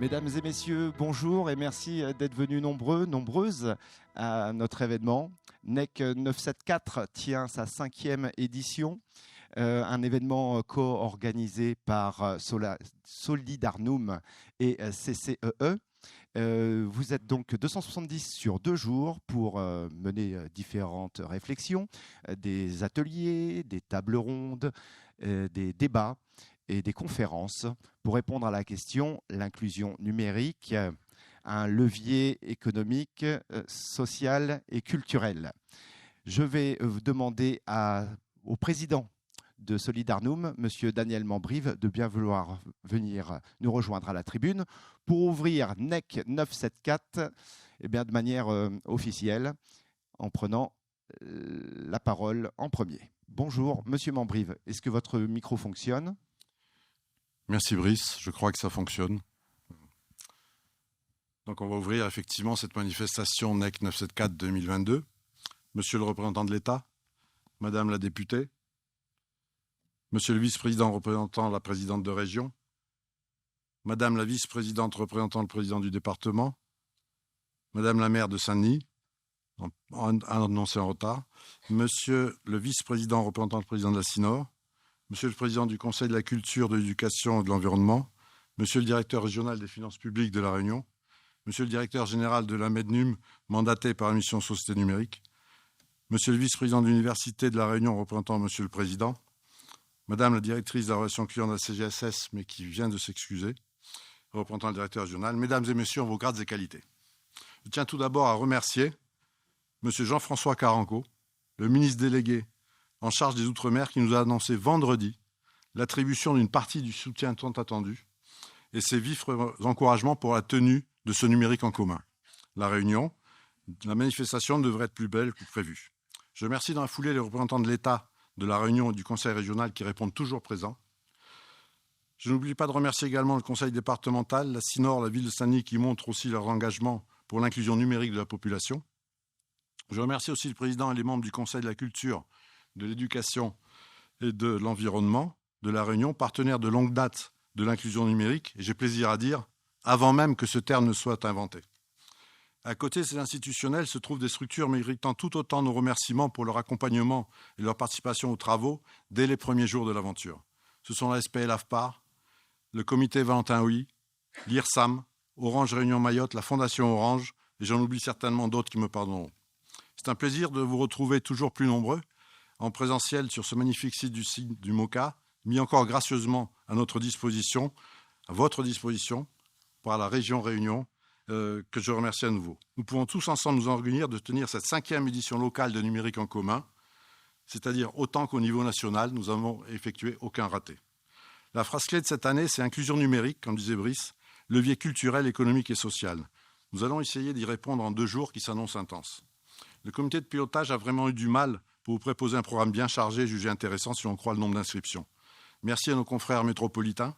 Mesdames et messieurs, bonjour et merci d'être venus nombreux, nombreuses à notre événement. NEC 974 tient sa 5e édition, un événement co-organisé par Solidarnum et CCEE. Vous êtes donc 270 sur 2 jours pour mener différentes réflexions, des ateliers, des tables rondes, des débats et des conférences pour répondre à la question « L'inclusion numérique, un levier économique, social et culturel ». Je vais demander au président de Solidarnum, M. Daniel Mambrive, de bien vouloir venir nous rejoindre à la tribune pour ouvrir NEC 974 de manière officielle en prenant la parole en premier. Bonjour, M. Mambrive. Est-ce que votre micro fonctionne ? Merci Brice, je crois que ça fonctionne. Donc on va ouvrir effectivement cette manifestation NEC 974 2022. Monsieur le représentant de l'État, Madame la députée, Monsieur le vice-président représentant la présidente de région, Madame la vice-présidente représentant le président du département, Madame la maire de Saint-Denis, annoncé en retard, Monsieur le vice-président représentant le président de la CINOR, Monsieur le président du Conseil de la culture, de l'éducation et de l'environnement, Monsieur le directeur régional des finances publiques de La Réunion, Monsieur le directeur général de la MEDNUM, mandaté par la mission Société numérique, Monsieur le vice-président de l'Université de La Réunion, représentant Monsieur le président, Madame la directrice de la relation client de la CGSS, mais qui vient de s'excuser, représentant le directeur régional, Mesdames et Messieurs, en vos grades et qualités. Je tiens tout d'abord à remercier Monsieur Jean-François Caranco, le ministre délégué en charge des Outre-mer, qui nous a annoncé vendredi l'attribution d'une partie du soutien tant attendu et ses vifs encouragements pour la tenue de ce numérique en commun. La Réunion, la manifestation devrait être plus belle que prévu. Je remercie dans la foulée les représentants de l'État, de La Réunion et du Conseil régional qui répondent toujours présents. Je n'oublie pas de remercier également le Conseil départemental, la CINOR, la ville de Saint-Denis qui montrent aussi leur engagement pour l'inclusion numérique de la population. Je remercie aussi le président et les membres du Conseil de la culture, de l'éducation et de l'environnement de La Réunion, partenaire de longue date de l'inclusion numérique, et j'ai plaisir à dire, avant même que ce terme ne soit inventé. À côté de ces institutionnels se trouvent des structures méritant tout autant nos remerciements pour leur accompagnement et leur participation aux travaux dès les premiers jours de l'aventure. Ce sont la SPL AFPAR, le comité Valentin Houy, l'IRSAM, Orange Réunion Mayotte, la Fondation Orange, et j'en oublie certainement d'autres qui me pardonneront. C'est un plaisir de vous retrouver toujours plus nombreux en présentiel sur ce magnifique site du MOCA, mis encore gracieusement à notre disposition, à votre disposition, par la région Réunion, que je remercie à nouveau. Nous pouvons tous ensemble nous enorgueillir de tenir cette 5e édition locale de numérique en commun, c'est-à-dire autant qu'au niveau national, nous n'avons effectué aucun raté. La phrase clé de cette année, c'est inclusion numérique, comme disait Brice, levier culturel, économique et social. Nous allons essayer d'y répondre en 2 jours qui s'annoncent intenses. Le comité de pilotage a vraiment eu du mal pour vous proposer un programme bien chargé et jugé intéressant si on croit le nombre d'inscriptions. Merci à nos confrères métropolitains,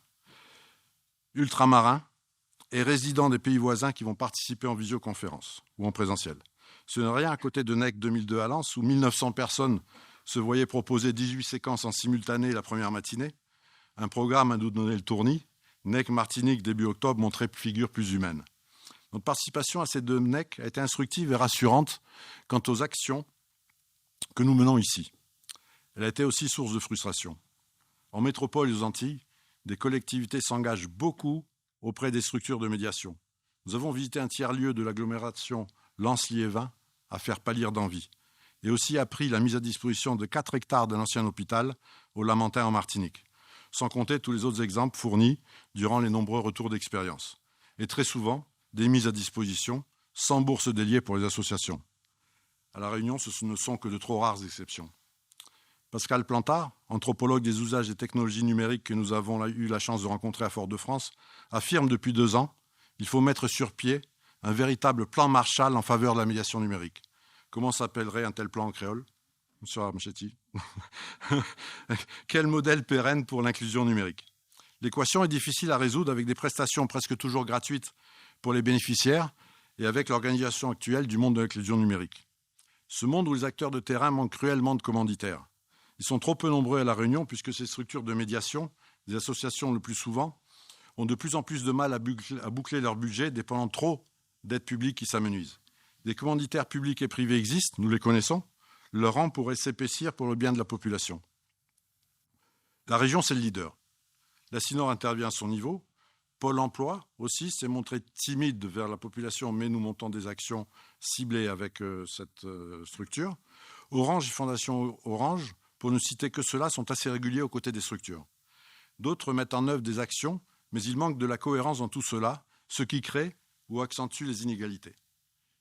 ultramarins et résidents des pays voisins qui vont participer en visioconférence ou en présentiel. Ce n'est rien à côté de NEC 2002 à Lens où 1900 personnes se voyaient proposer 18 séquences en simultané la première matinée. Un programme à nous donner le tournis. NEC Martinique début octobre montrait figure plus humaine. Notre participation à ces 2 NEC a été instructive et rassurante quant aux actions que nous menons ici. Elle a été aussi source de frustration. En métropole et aux Antilles, des collectivités s'engagent beaucoup auprès des structures de médiation. Nous avons visité un tiers-lieu de l'agglomération Lens-Liévin à faire pâlir d'envie et aussi appris la mise à disposition de 4 hectares d'un ancien hôpital au Lamentin en Martinique, sans compter tous les autres exemples fournis durant les nombreux retours d'expérience. Et très souvent, des mises à disposition sans bourse déliée pour les associations. À La Réunion, ce ne sont que de trop rares exceptions. Pascal Plantard, anthropologue des usages des technologies numériques que nous avons eu la chance de rencontrer à Fort-de-France, affirme depuis 2 ans qu'il faut mettre sur pied un véritable plan Marshall en faveur de la médiation numérique. Comment s'appellerait un tel plan en créole, M. Amchetti? Quel modèle pérenne pour l'inclusion numérique? L'équation est difficile à résoudre avec des prestations presque toujours gratuites pour les bénéficiaires et avec l'organisation actuelle du monde de l'inclusion numérique. Ce monde où les acteurs de terrain manquent cruellement de commanditaires. Ils sont trop peu nombreux à La Réunion puisque ces structures de médiation, des associations le plus souvent, ont de plus en plus de mal à boucler leur budget, dépendant trop d'aides publiques qui s'amenuisent. Des commanditaires publics et privés existent, nous les connaissons. Leur rang pourrait s'épaissir pour le bien de la population. La région, c'est le leader. La CINOR intervient à son niveau. Pôle emploi aussi s'est montré timide vers la population, mais nous montons des actions ciblées avec cette structure. Orange et Fondation Orange, pour ne citer que cela, sont assez réguliers aux côtés des structures. D'autres mettent en œuvre des actions, mais il manque de la cohérence dans tout cela, ce qui crée ou accentue les inégalités.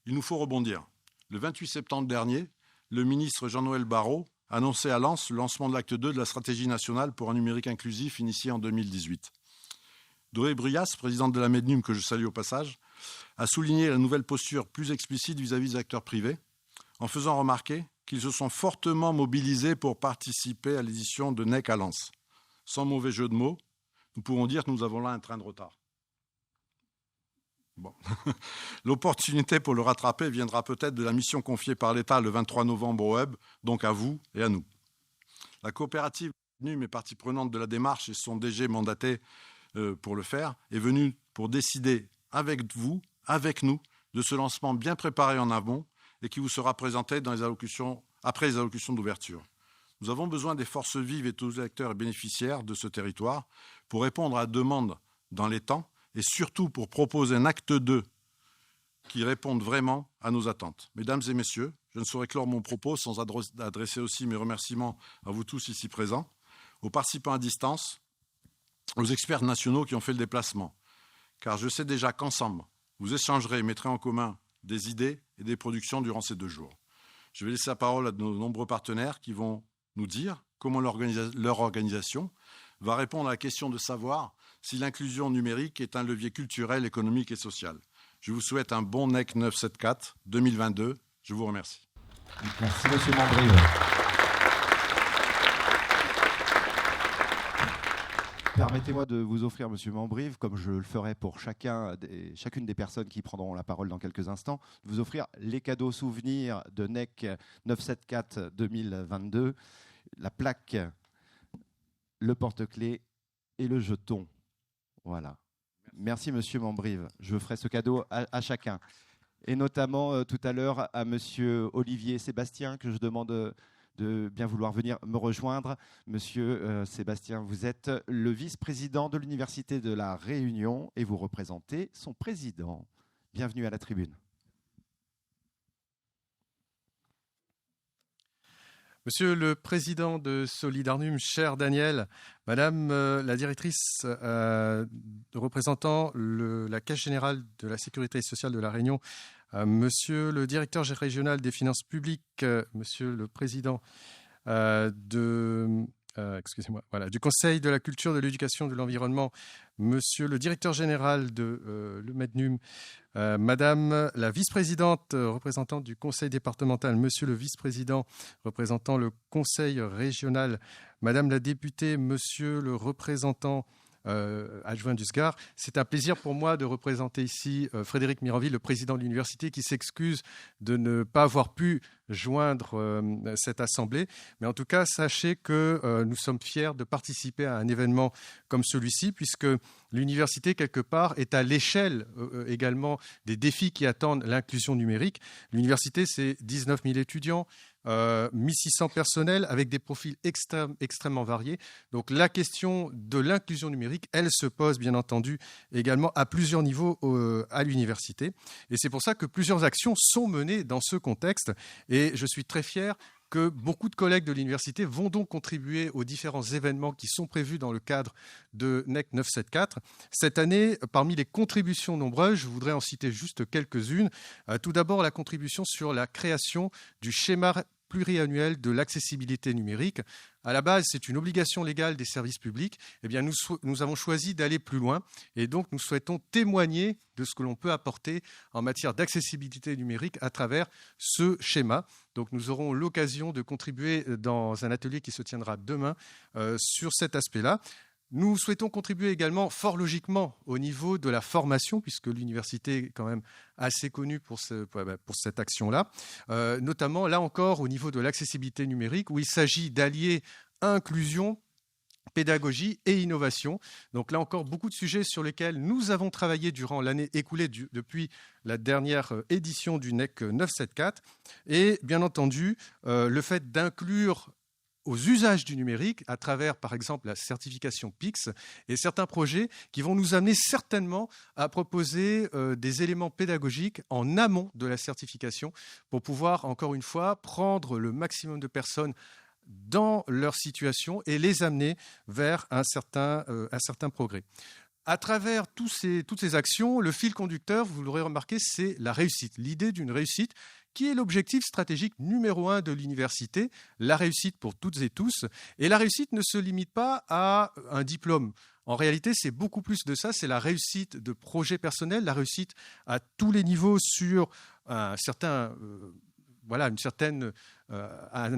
Il nous faut rebondir. Le 28 septembre dernier, le ministre Jean-Noël Barrot annonçait à Lens le lancement de l'acte 2 de la stratégie nationale pour un numérique inclusif initiée en 2018. Doré Brias, présidente de la Mednum, que je salue au passage, a souligné la nouvelle posture plus explicite vis-à-vis des acteurs privés, en faisant remarquer qu'ils se sont fortement mobilisés pour participer à l'édition de NEC à Lens. Sans mauvais jeu de mots, nous pouvons dire que nous avons là un train de retard. Bon. L'opportunité pour le rattraper viendra peut-être de la mission confiée par l'État le 23 novembre au Hub, donc à vous et à nous. La coopérative Mednum est partie prenante de la démarche et son DG mandaté pour le faire, est venue pour décider avec vous, avec nous, de ce lancement bien préparé en amont et qui vous sera présenté après les allocutions d'ouverture. Nous avons besoin des forces vives et tous les acteurs et bénéficiaires de ce territoire pour répondre à la demande dans les temps et surtout pour proposer un acte 2 qui réponde vraiment à nos attentes. Mesdames et messieurs, je ne saurais clore mon propos sans adresser aussi mes remerciements à vous tous ici présents, aux participants à distance, aux experts nationaux qui ont fait le déplacement, car je sais déjà qu'ensemble, vous échangerez et mettrez en commun des idées et des productions durant ces 2 jours. Je vais laisser la parole à nos nombreux partenaires qui vont nous dire comment leur organisation va répondre à la question de savoir si l'inclusion numérique est un levier culturel, économique et social. Je vous souhaite un bon NEC 974 2022. Je vous remercie. Merci, M. Mambrive. Permettez-moi de vous offrir, M. Mambrive, comme je le ferai pour chacune des personnes qui prendront la parole dans quelques instants, de vous offrir les cadeaux souvenirs de NEC 974 2022, la plaque, le porte-clés et le jeton. Voilà. Merci, M. Mambrive. Je ferai ce cadeau à chacun. Et notamment tout à l'heure à M. Olivier Sébastien, que je demande de bien vouloir venir me rejoindre. Monsieur Sébastien, vous êtes le vice-président de l'Université de La Réunion et vous représentez son président. Bienvenue à la tribune. Monsieur le président de Solidarnum, cher Daniel, Madame la directrice représentant la Caisse générale de la Sécurité sociale de La Réunion, Monsieur le directeur régional des finances publiques, Monsieur le président du Conseil de la culture, de l'éducation, de l'environnement, Monsieur le directeur général de le Mednum, Madame la vice-présidente représentante du Conseil départemental, Monsieur le vice-président représentant le Conseil régional, Madame la députée, Monsieur le représentant adjoint du SGAR. C'est un plaisir pour moi de représenter ici Frédéric Miranville, le président de l'université, qui s'excuse de ne pas avoir pu joindre cette assemblée. Mais en tout cas, sachez que nous sommes fiers de participer à un événement comme celui-ci, puisque l'université, quelque part, est à l'échelle également des défis qui attendent l'inclusion numérique. L'université, c'est 19 000 étudiants, 1600 personnels avec des profils extrêmement variés. Donc la question de l'inclusion numérique, elle se pose bien entendu également à plusieurs niveaux à l'université. Et c'est pour ça que plusieurs actions sont menées dans ce contexte. Et je suis très fier que beaucoup de collègues de l'université vont donc contribuer aux différents événements qui sont prévus dans le cadre de NEC 974. Cette année, parmi les contributions nombreuses, je voudrais en citer juste quelques-unes. Tout d'abord, la contribution sur la création du schéma pluriannuel de l'accessibilité numérique. À la base, c'est une obligation légale des services publics. Eh bien, nous avons choisi d'aller plus loin et donc nous souhaitons témoigner de ce que l'on peut apporter en matière d'accessibilité numérique à travers ce schéma. Donc, nous aurons l'occasion de contribuer dans un atelier qui se tiendra demain sur cet aspect-là. Nous souhaitons contribuer également fort logiquement au niveau de la formation, puisque l'université est quand même assez connue pour cette action-là, notamment là encore au niveau de l'accessibilité numérique, où il s'agit d'allier inclusion pédagogie et innovation. Donc là encore, beaucoup de sujets sur lesquels nous avons travaillé durant l'année écoulée depuis la dernière édition du NEC 974. Et bien entendu, le fait d'inclure aux usages du numérique à travers, par exemple, la certification PIX et certains projets qui vont nous amener certainement à proposer des éléments pédagogiques en amont de la certification pour pouvoir, encore une fois, prendre le maximum de personnes dans leur situation et les amener vers un certain progrès. À travers toutes ces actions, le fil conducteur, vous l'aurez remarqué, c'est la réussite, l'idée d'une réussite qui est l'objectif stratégique numéro 1 de l'université, la réussite pour toutes et tous. Et la réussite ne se limite pas à un diplôme. En réalité, c'est beaucoup plus de ça, c'est la réussite de projets personnels, la réussite à tous les niveaux sur un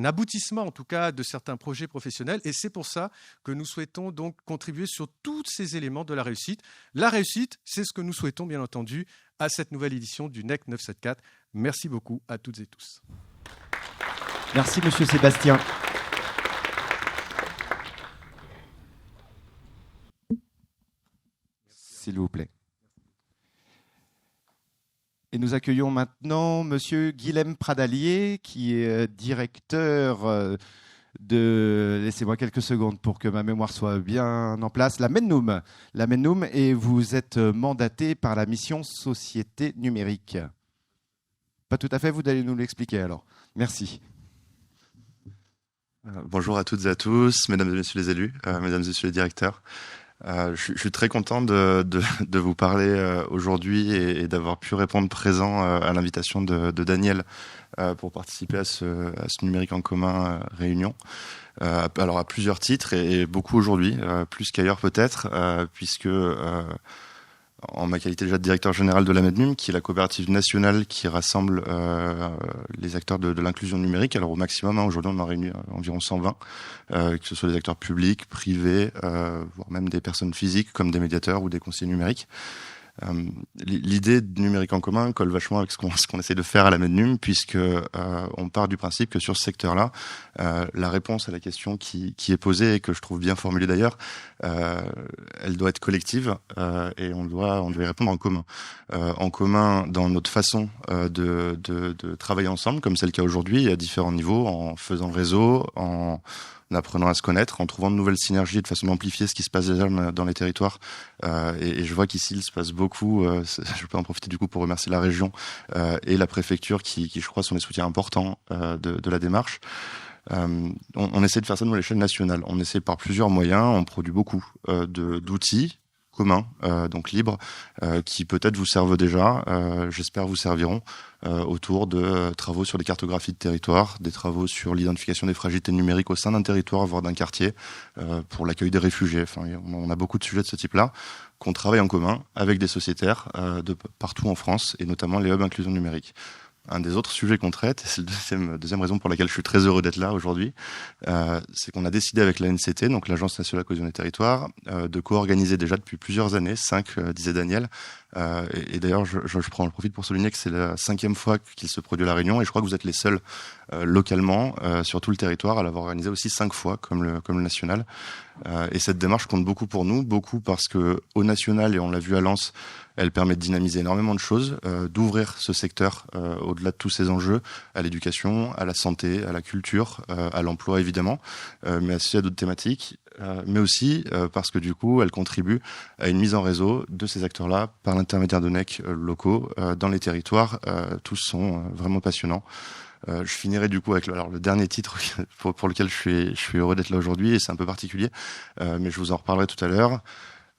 aboutissement en tout cas de certains projets professionnels. Et c'est pour ça que nous souhaitons donc contribuer sur tous ces éléments de la réussite. La réussite, c'est ce que nous souhaitons bien entendu à cette nouvelle édition du NEC 974. Merci beaucoup à toutes et tous. Merci Monsieur Sébastien. S'il vous plaît. Et nous accueillons maintenant Monsieur Guilhem Pradalier, qui est directeur laissez-moi quelques secondes pour que ma mémoire soit bien en place, la MENNUM. La MENNUM, et vous êtes mandaté par la mission Société numérique. Pas tout à fait, vous allez nous l'expliquer alors. Merci. Bonjour à toutes et à tous, mesdames et messieurs les élus, mesdames et messieurs les directeurs. Je suis très content de vous parler aujourd'hui et d'avoir pu répondre présent à l'invitation de Daniel pour participer à ce numérique en commun réunion. Alors à plusieurs titres et beaucoup aujourd'hui, plus qu'ailleurs peut-être, puisque en ma qualité déjà de directeur général de la MEDNUM, qui est la coopérative nationale qui rassemble les acteurs de l'inclusion numérique. Alors au maximum, aujourd'hui on en réunit environ 120, que ce soit des acteurs publics, privés, voire même des personnes physiques comme des médiateurs ou des conseillers numériques. L'idée de numérique en commun colle vachement avec ce qu'on essaie de faire à la MEDNUM, puisque on part du principe que sur ce secteur-là, la réponse à la question qui est posée et que je trouve bien formulée d'ailleurs, elle doit être collective et on doit y répondre en commun. En commun dans notre façon de travailler ensemble, comme c'est le cas aujourd'hui, à différents niveaux, en faisant réseau, en apprenant à se connaître, en trouvant de nouvelles synergies de façon d'amplifier ce qui se passe déjà dans les territoires. Et je vois qu'ici, il se passe beaucoup. Je peux en profiter du coup pour remercier la région et la préfecture qui je crois, sont des soutiens importants de la démarche. On essaie de faire ça nous à l'échelle nationale. On essaie par plusieurs moyens. On produit beaucoup d'outils communs, donc libres, qui peut-être vous servent déjà, j'espère vous serviront, autour de travaux sur les cartographies de territoire, des travaux sur l'identification des fragilités numériques au sein d'un territoire, voire d'un quartier, pour l'accueil des réfugiés. Enfin, on a beaucoup de sujets de ce type-là qu'on travaille en commun avec des sociétaires de partout en France, et notamment les hubs inclusion numérique. Un des autres sujets qu'on traite, et c'est la deuxième raison pour laquelle je suis très heureux d'être là aujourd'hui, c'est qu'on a décidé avec l'ANCT, donc l'Agence nationale de la cohésion des territoires, de co-organiser déjà depuis plusieurs années, 5, disait Daniel, et d'ailleurs je prends le profit pour souligner que c'est la 5e fois qu'il se produit à La Réunion, et je crois que vous êtes les seuls localement sur tout le territoire à l'avoir organisé aussi 5 fois comme le national. Et cette démarche compte beaucoup pour nous, beaucoup parce que au national, et on l'a vu à Lens, elle permet de dynamiser énormément de choses, d'ouvrir ce secteur au-delà de tous ces enjeux, à l'éducation, à la santé, à la culture, à l'emploi évidemment, mais aussi à d'autres thématiques, mais aussi parce que du coup, elle contribue à une mise en réseau de ces acteurs-là par l'intermédiaire de NEC locaux dans les territoires. Tous sont vraiment passionnants. Je finirai du coup avec le dernier titre pour lequel je suis heureux d'être là aujourd'hui, et c'est un peu particulier, mais je vous en reparlerai tout à l'heure.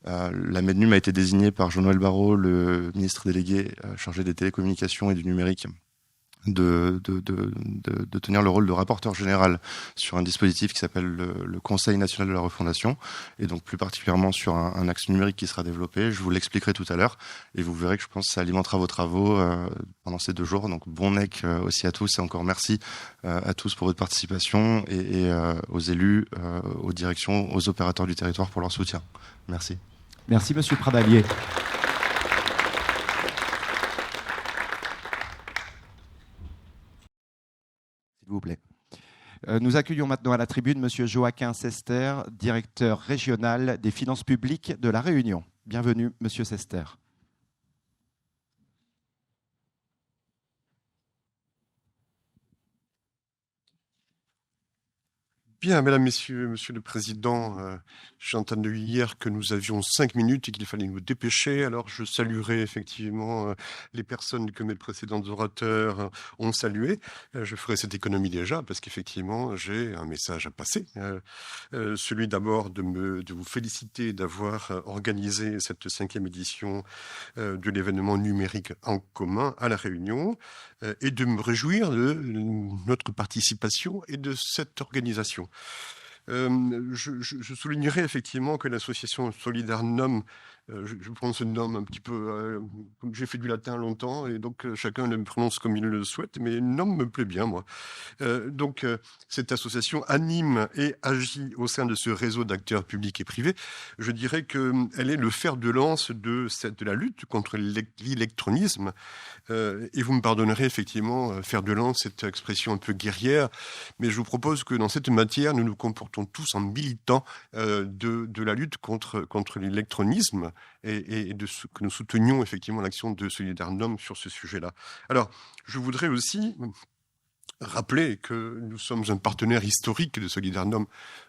La MEDNUM a été désignée par Jean-Noël Barrot, le ministre délégué chargé des télécommunications et du numérique, de tenir le rôle de rapporteur général sur un dispositif qui s'appelle le Conseil national de la refondation, et donc plus particulièrement sur un axe numérique qui sera développé. Je vous l'expliquerai tout à l'heure, et vous verrez que je pense que ça alimentera vos travaux pendant ces 2 jours. Donc bon NEC aussi à tous, et encore merci à tous pour votre participation, et aux élus, aux directions, aux opérateurs du territoire pour leur soutien. Merci. Merci Monsieur Pradalier. S'il vous plaît. Nous accueillons maintenant à la tribune Monsieur Joaquin Sester, directeur régional des finances publiques de La Réunion. Bienvenue, Monsieur Sester. Bien, mesdames, messieurs, monsieur le président, j'ai entendu hier que nous avions 5 minutes et qu'il fallait nous dépêcher. Alors, je saluerai effectivement les personnes que mes précédents orateurs ont saluées. Je ferai cette économie déjà parce qu'effectivement, j'ai un message à passer. Celui d'abord de vous féliciter d'avoir organisé cette 5e édition de l'événement numérique en commun à La Réunion et de me réjouir de notre participation et de cette organisation. Je soulignerai effectivement que l'association Solidarnom, je prononce ce nom un petit peu, comme j'ai fait du latin longtemps, et donc chacun le prononce comme il le souhaite, mais le nom me plaît bien, moi. Donc cette association anime et agit au sein de ce réseau d'acteurs publics et privés. Je dirais qu'elle est le fer de lance de la lutte contre l'électronisme. Et vous me pardonnerez effectivement, fer de lance, cette expression un peu guerrière, mais je vous propose que dans cette matière, nous nous comportons tous en militants de la lutte contre l'électronisme et que nous soutenions effectivement l'action de Solidarnom sur ce sujet-là. Alors, je voudrais aussi rappeler que nous sommes un partenaire historique de Solidarnom.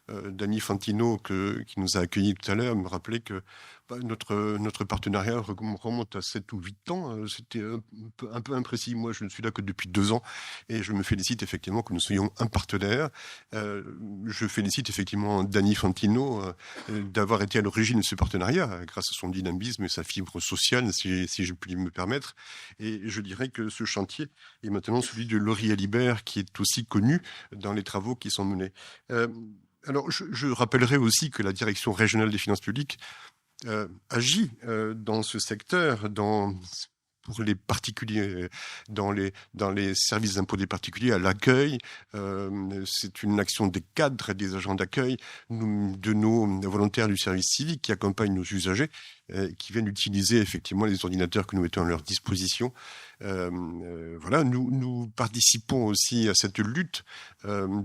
Danny Fantino, qui nous a accueillis tout à l'heure, me rappelait que notre partenariat remonte à 7 ou 8 ans. C'était un peu imprécis. Moi, je ne suis là que depuis 2 ans et je me félicite effectivement que nous soyons un partenaire. Je félicite effectivement Danny Fantino d'avoir été à l'origine de ce partenariat grâce à son dynamisme et sa fibre sociale, si je puis me permettre. Et je dirais que ce chantier est maintenant celui de Laurie Alibert, qui est aussi connu dans les travaux qui sont menés. Alors, je rappellerai aussi que la Direction régionale des finances publiques agit dans ce secteur, pour les particuliers, dans les services d'impôt des particuliers, à l'accueil. C'est une action des cadres et des agents d'accueil, de nos volontaires du service civique qui accompagnent nos usagers, qui viennent utiliser effectivement les ordinateurs que nous mettons à leur disposition. Voilà, nous participons aussi à cette lutte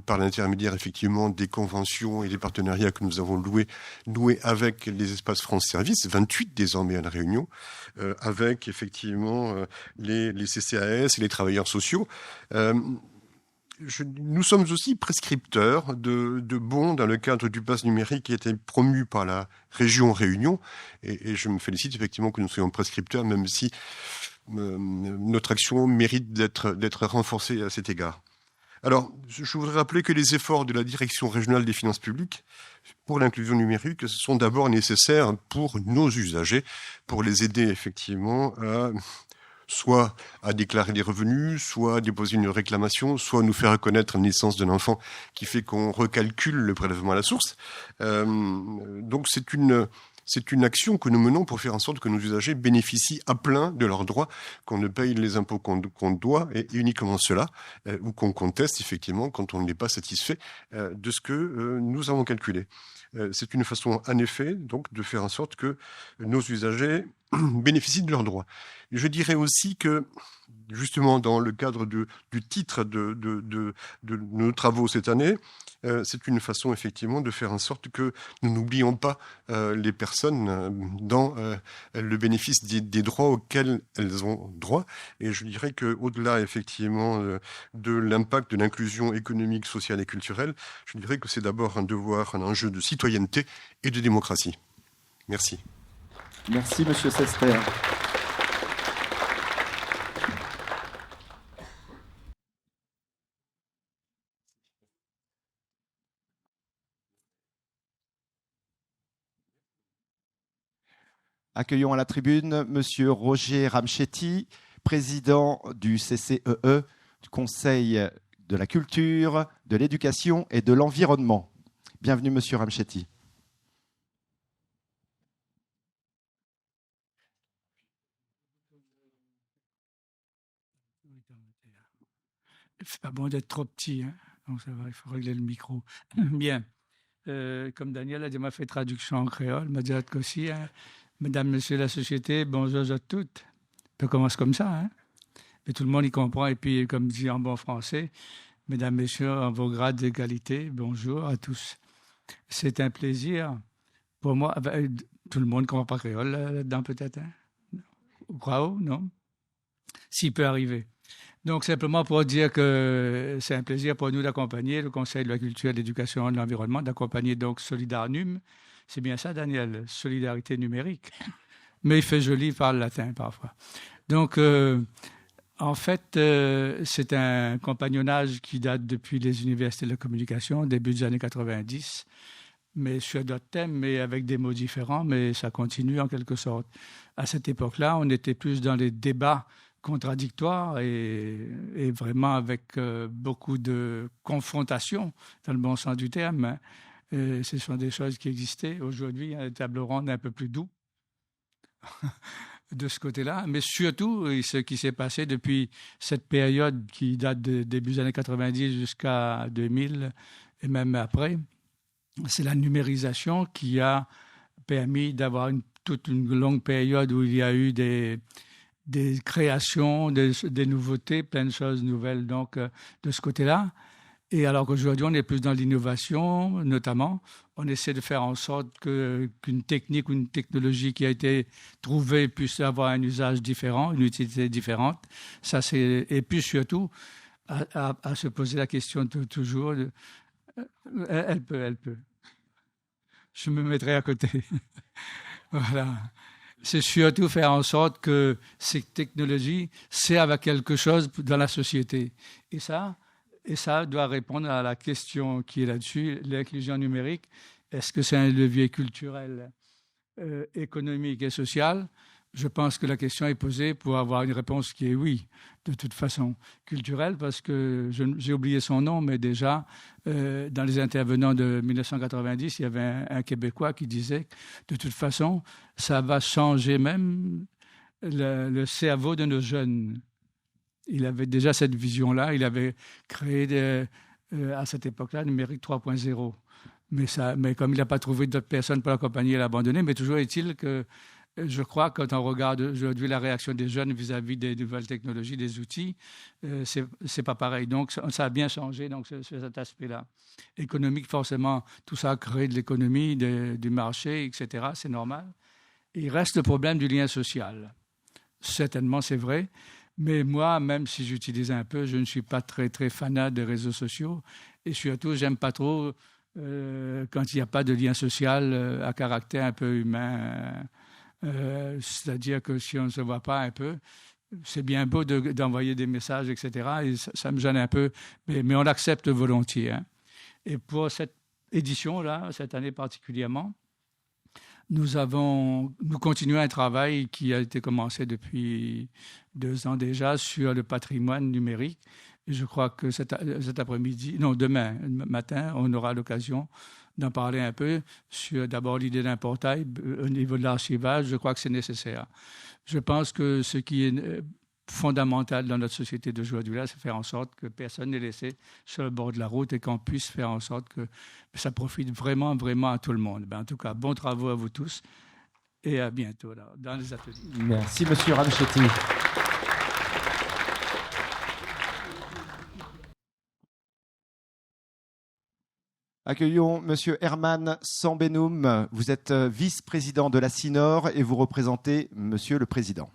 par l'intermédiaire effectivement des conventions et des partenariats que nous avons noués avec les espaces France Service, 28 désormais à La Réunion, avec effectivement les CCAS et les travailleurs sociaux. Nous sommes aussi prescripteurs de bons dans le cadre du pass numérique qui a été promu par la région Réunion. Et je me félicite effectivement que nous soyons prescripteurs, même si notre action mérite d'être renforcée à cet égard. Alors, je voudrais rappeler que les efforts de la Direction régionale des finances publiques pour l'inclusion numérique sont d'abord nécessaires pour nos usagers, pour les aider effectivement soit à déclarer les revenus, soit à déposer une réclamation, soit à nous faire reconnaître la naissance d'un enfant qui fait qu'on recalcule le prélèvement à la source. Donc c'est une action que nous menons pour faire en sorte que nos usagers bénéficient à plein de leurs droits, qu'on ne paye les impôts qu'on doit, et uniquement cela, ou qu'on conteste effectivement quand on n'est pas satisfait de ce que nous avons calculé. C'est une façon, en effet, donc, de faire en sorte que nos usagers bénéficient de leurs droits. Je dirais aussi que, justement, dans le cadre du titre de nos travaux cette année, c'est une façon, effectivement, de faire en sorte que nous n'oublions pas les personnes dans le bénéfice des droits auxquels elles ont droit. Et je dirais qu'au-delà, effectivement, de l'impact de l'inclusion économique, sociale et culturelle, je dirais que c'est d'abord un devoir, un enjeu de citoyenneté et de démocratie. Merci. Merci, Monsieur Sester. Accueillons à la tribune Monsieur Roger Ramchetti, président du CCEE, du Conseil de la culture, de l'éducation et de l'environnement. Bienvenue, Monsieur Ramchetti. C'est pas bon d'être trop petit, hein. Donc ça va, il faut régler le micro. Bien. Comme Daniel a déjà fait traduction en créole, m'a dit aussi, hein. Mesdames, Messieurs la société, bonjour à toutes. On commence comme ça, hein. Et tout le monde y comprend. Et puis, comme dit en bon français, Mesdames, Messieurs, en vos grades d'égalité, bonjour à tous. C'est un plaisir pour moi. Tout le monde ne comprend pas créole là-dedans, peut-être, hein? Bravo, non? S'il peut arriver. Donc, simplement pour dire que c'est un plaisir pour nous d'accompagner le Conseil de la culture, de l'éducation et de l'environnement, d'accompagner donc Solidarnum. C'est bien ça, Daniel, solidarité numérique. Mais il fait joli, il parle latin parfois. Donc, en fait, c'est un compagnonnage qui date depuis les universités de la communication, début des années 90, mais sur d'autres thèmes, mais avec des mots différents, mais ça continue en quelque sorte. À cette époque-là, on était plus dans les débats contradictoires et vraiment avec beaucoup de confrontation, dans le bon sens du terme. Ce sont des choses qui existaient. Aujourd'hui, un table ronde un peu plus doux de ce côté-là, mais surtout ce qui s'est passé depuis cette période qui date de début des années 90 jusqu'à 2000 et même après, c'est la numérisation qui a permis d'avoir toute une longue période où il y a eu des créations, des nouveautés, plein de choses nouvelles donc de ce côté-là. Et alors qu'aujourd'hui, on est plus dans l'innovation, notamment, on essaie de faire en sorte qu'une technique ou une technologie qui a été trouvée puisse avoir un usage différent, une utilité différente. Ça, et puis surtout, à se poser la question toujours, elle peut. Je me mettrai à côté. Voilà. C'est surtout faire en sorte que ces technologies servent à quelque chose dans la société. Et ça doit répondre à la question qui est là-dessus, l'inclusion numérique. Est-ce que c'est un levier culturel, économique et social? Je pense que la question est posée pour avoir une réponse qui est oui, de toute façon. Culturelle, parce que j'ai oublié son nom, mais déjà, dans les intervenants de 1990, il y avait un Québécois qui disait que de toute façon, ça va changer même le cerveau de nos jeunes. Il avait déjà cette vision-là. Il avait créé à cette époque-là numérique 3.0. Mais comme il n'a pas trouvé d'autres personnes pour l'accompagner, il a abandonné. Mais toujours est-il que je crois que quand on regarde aujourd'hui la réaction des jeunes vis-à-vis des nouvelles technologies, des outils, c'est pas pareil. Donc ça a bien changé donc cet aspect-là. Économique, forcément, tout ça a créé de l'économie, du marché, etc. C'est normal. Et il reste le problème du lien social. Certainement, c'est vrai. Mais moi, même si j'utilise un peu, je ne suis pas très, très fanat des réseaux sociaux. Et surtout, j'aime pas trop quand il n'y a pas de lien social à caractère un peu humain. C'est-à-dire que si on ne se voit pas un peu, c'est bien beau d'envoyer des messages, etc. Et ça me gêne un peu, mais on l'accepte volontiers. Hein. Et pour cette édition-là, cette année particulièrement, nous continuons un travail qui a été commencé depuis 2 ans déjà sur le patrimoine numérique. Et je crois que demain matin, on aura l'occasion d'en parler un peu sur d'abord l'idée d'un portail au niveau de l'archivage. Je crois que c'est nécessaire. Je pense que ce qui est fondamental dans notre société d'aujourd'hui, c'est faire en sorte que personne n'est laissé sur le bord de la route et qu'on puisse faire en sorte que ça profite vraiment, vraiment à tout le monde. En tout cas, bons travaux à vous tous et à bientôt là, dans les ateliers. Merci, Monsieur Ramchetti. Accueillons Monsieur Herman Sambenoum. Vous êtes vice-président de la CINOR et vous représentez Monsieur le Président.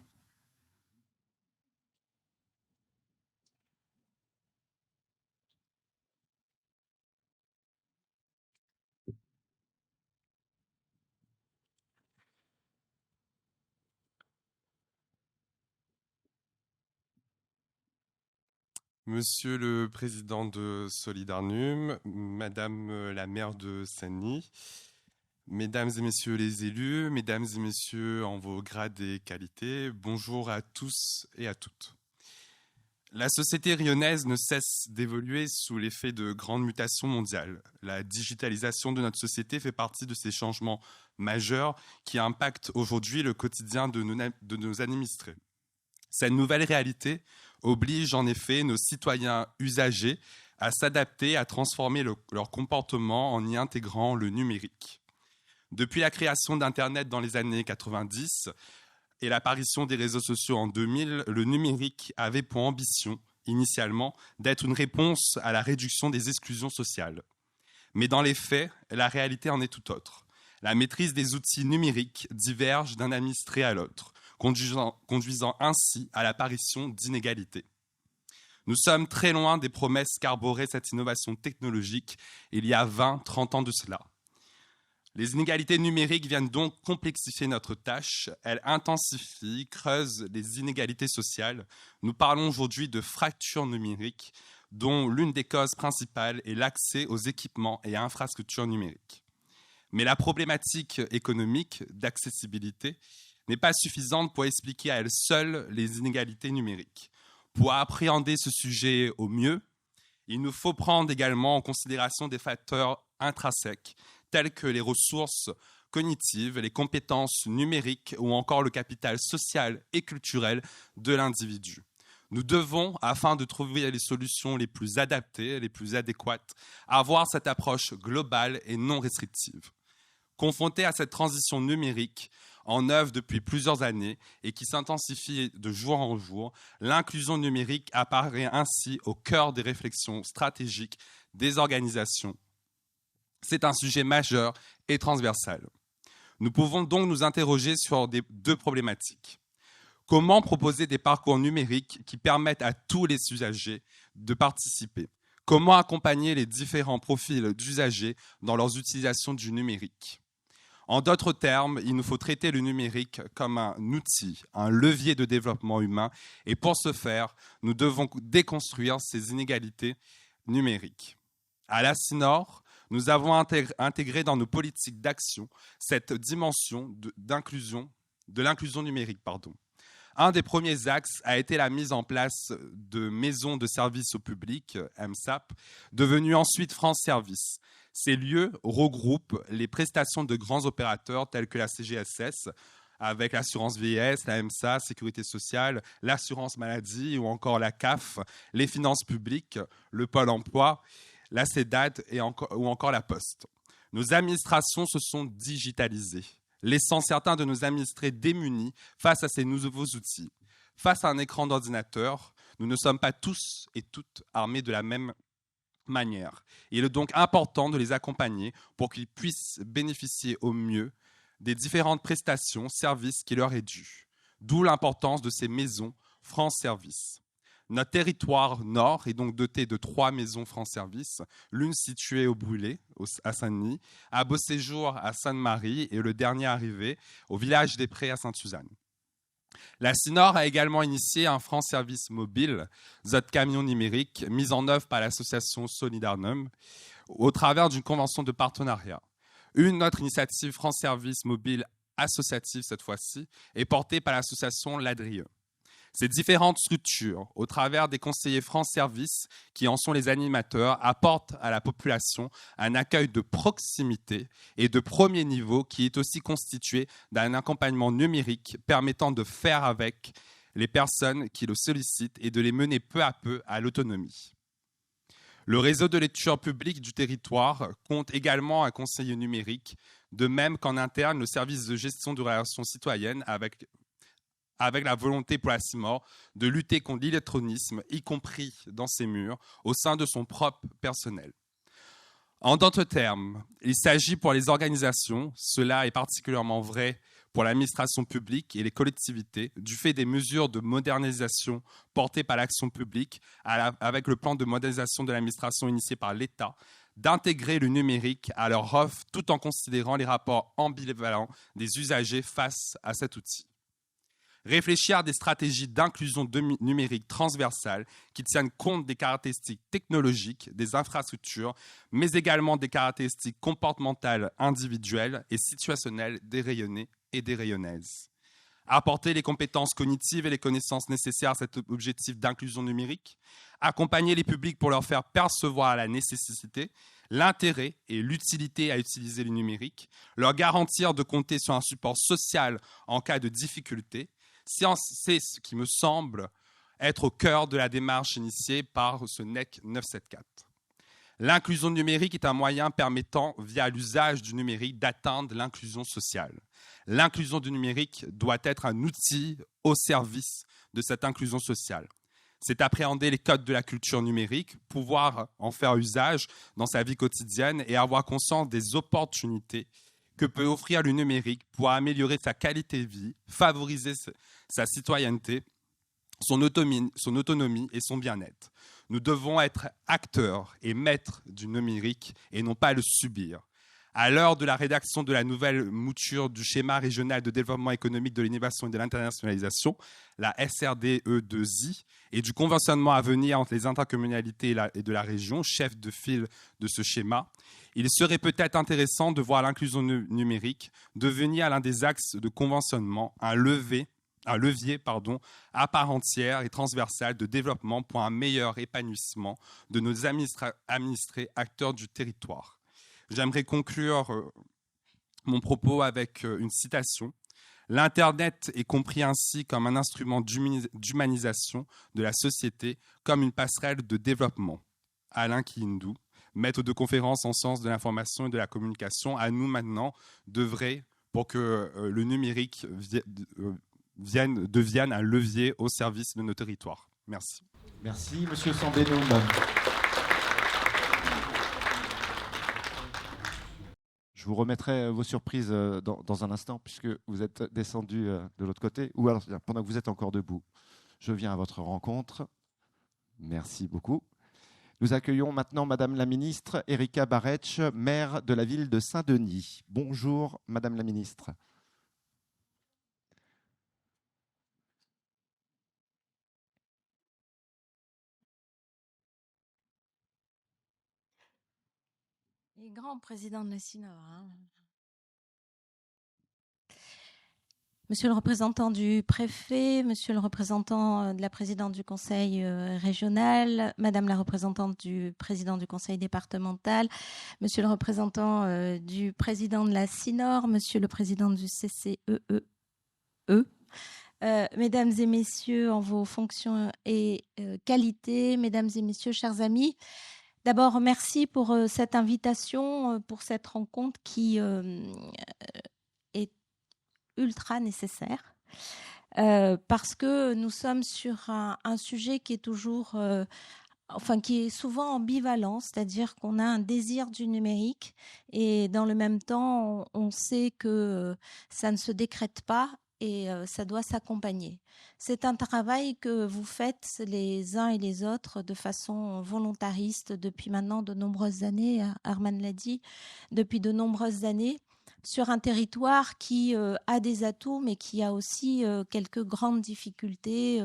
Monsieur le président de Solidarnum, Madame la maire de Senlis, Mesdames et messieurs les élus, Mesdames et messieurs en vos grades et qualités, bonjour à tous et à toutes. La société rionnnaise ne cesse d'évoluer sous l'effet de grandes mutations mondiales. La digitalisation de notre société fait partie de ces changements majeurs qui impactent aujourd'hui le quotidien de nos administrés. Cette nouvelle réalité oblige en effet nos citoyens usagers à s'adapter, à transformer leur comportement en y intégrant le numérique. Depuis la création d'Internet dans les années 90 et l'apparition des réseaux sociaux en 2000, le numérique avait pour ambition initialement, d'être une réponse à la réduction des exclusions sociales. Mais dans les faits, la réalité en est tout autre. La maîtrise des outils numériques diverge d'un administré à l'autre, conduisant ainsi à l'apparition d'inégalités. Nous sommes très loin des promesses qu'arborait cette innovation technologique il y a 20-30 ans de cela. Les inégalités numériques viennent donc complexifier notre tâche, elles intensifient, creusent les inégalités sociales. Nous parlons aujourd'hui de fracture numérique, dont l'une des causes principales est l'accès aux équipements et à infrastructures numériques. Mais la problématique économique d'accessibilité n'est pas suffisante pour expliquer à elle seule les inégalités numériques. Pour appréhender ce sujet au mieux, il nous faut prendre également en considération des facteurs intrinsèques, tels que les ressources cognitives, les compétences numériques ou encore le capital social et culturel de l'individu. Nous devons, afin de trouver les solutions les plus adaptées, les plus adéquates, avoir cette approche globale et non restrictive. Confrontés à cette transition numérique en œuvre depuis plusieurs années et qui s'intensifie de jour en jour, l'inclusion numérique apparaît ainsi au cœur des réflexions stratégiques des organisations. C'est un sujet majeur et transversal. Nous pouvons donc nous interroger sur deux problématiques. Comment proposer des parcours numériques qui permettent à tous les usagers de participer? Comment accompagner les différents profils d'usagers dans leurs utilisations du numérique? En d'autres termes, il nous faut traiter le numérique comme un outil, un levier de développement humain. Et pour ce faire, nous devons déconstruire ces inégalités numériques. À l'ACINOR, nous avons intégré dans nos politiques d'action cette dimension de l'inclusion numérique. Un des premiers axes a été la mise en place de maisons de services au public, MSAP, devenues ensuite France Service. Ces lieux regroupent les prestations de grands opérateurs tels que la CGSS, avec l'assurance vieillesse, la MSA, Sécurité sociale, l'assurance maladie ou encore la CAF, les finances publiques, le Pôle emploi, la CEDAD ou encore la Poste. Nos administrations se sont digitalisées, laissant certains de nos administrés démunis face à ces nouveaux outils. Face à un écran d'ordinateur, nous ne sommes pas tous et toutes armés de la même manière. Il est donc important de les accompagner pour qu'ils puissent bénéficier au mieux des différentes prestations, services qui leur est dû. D'où l'importance de ces maisons France Service. Notre territoire nord est donc doté de 3 maisons France Service, l'une située au Brûlé, à Saint-Denis, à Beauséjour, à Sainte-Marie et le dernier arrivé au village des Prés à Sainte-Suzanne. La CINOR a également initié un France Service mobile, Zot Camion numérique, mis en œuvre par l'association Solidarnum au travers d'une convention de partenariat. Une autre initiative France Service mobile associative cette fois-ci est portée par l'association Ladrieux. Ces différentes structures, au travers des conseillers France Service, qui en sont les animateurs, apportent à la population un accueil de proximité et de premier niveau qui est aussi constitué d'un accompagnement numérique permettant de faire avec les personnes qui le sollicitent et de les mener peu à peu à l'autonomie. Le réseau de lecture publique du territoire compte également un conseiller numérique, de même qu'en interne, le service de gestion de relations citoyennes avec la volonté pour la CIMOR de lutter contre l'illectronisme, y compris dans ses murs, au sein de son propre personnel. En d'autres termes, il s'agit pour les organisations, cela est particulièrement vrai pour l'administration publique et les collectivités, du fait des mesures de modernisation portées par l'action publique, avec le plan de modernisation de l'administration initié par l'État, d'intégrer le numérique à leur offre tout en considérant les rapports ambivalents des usagers face à cet outil. Réfléchir à des stratégies d'inclusion numérique transversales qui tiennent compte des caractéristiques technologiques, des infrastructures, mais également des caractéristiques comportementales individuelles et situationnelles des rayonnés et des rayonnaises. Apporter les compétences cognitives et les connaissances nécessaires à cet objectif d'inclusion numérique, accompagner les publics pour leur faire percevoir la nécessité, l'intérêt et l'utilité à utiliser le numérique, leur garantir de compter sur un support social en cas de difficulté. C'est ce qui me semble être au cœur de la démarche initiée par ce NEC 974. L'inclusion numérique est un moyen permettant, via l'usage du numérique, d'atteindre l'inclusion sociale. L'inclusion du numérique doit être un outil au service de cette inclusion sociale. C'est appréhender les codes de la culture numérique, pouvoir en faire usage dans sa vie quotidienne et avoir conscience des opportunités que peut offrir le numérique pour améliorer sa qualité de vie, favoriser sa citoyenneté, son autonomie et son bien-être. Nous devons être acteurs et maîtres du numérique et non pas le subir. À l'heure de la rédaction de la nouvelle mouture du schéma régional de développement économique, de l'innovation et de l'internationalisation, la SRDE2I, et du conventionnement à venir entre les intercommunalités et de la région, chef de file de ce schéma, il serait peut-être intéressant de voir l'inclusion numérique devenir l'un des axes de conventionnement, un levier à part entière et transversal de développement pour un meilleur épanouissement de nos administrés acteurs du territoire. J'aimerais conclure mon propos avec une citation. « L'Internet est compris ainsi comme un instrument d'humanisation de la société, comme une passerelle de développement. » Alain Kiyindou, maître de conférences en sciences de l'information et de la communication, à nous maintenant d'œuvrer pour que le numérique devienne un levier au service de nos territoires. Merci. Merci, Monsieur Sambenoum. Je vous remettrai vos surprises dans un instant, puisque vous êtes descendu de l'autre côté, ou alors pendant que vous êtes encore debout. Je viens à votre rencontre. Merci beaucoup. Nous accueillons maintenant Madame la Ministre Erika Baretsch, maire de la ville de Saint-Denis. Bonjour, Madame la Ministre. Et grand président de la CINOR. Monsieur le représentant du préfet, monsieur le représentant de la présidente du conseil régional, madame la représentante du président du conseil départemental, monsieur le représentant du président de la CINOR, monsieur le président du CCEE, mesdames et messieurs en vos fonctions et qualités, mesdames et messieurs, chers amis, d'abord, merci pour cette invitation, pour cette rencontre qui est ultra nécessaire parce que nous sommes sur un sujet qui est toujours, qui est souvent ambivalent, c'est-à-dire qu'on a un désir du numérique et dans le même temps, on sait que ça ne se décrète pas et ça doit s'accompagner. C'est un travail que vous faites les uns et les autres de façon volontariste depuis maintenant de nombreuses années, Arman l'a dit, depuis de nombreuses années, sur un territoire qui a des atouts, mais qui a aussi quelques grandes difficultés,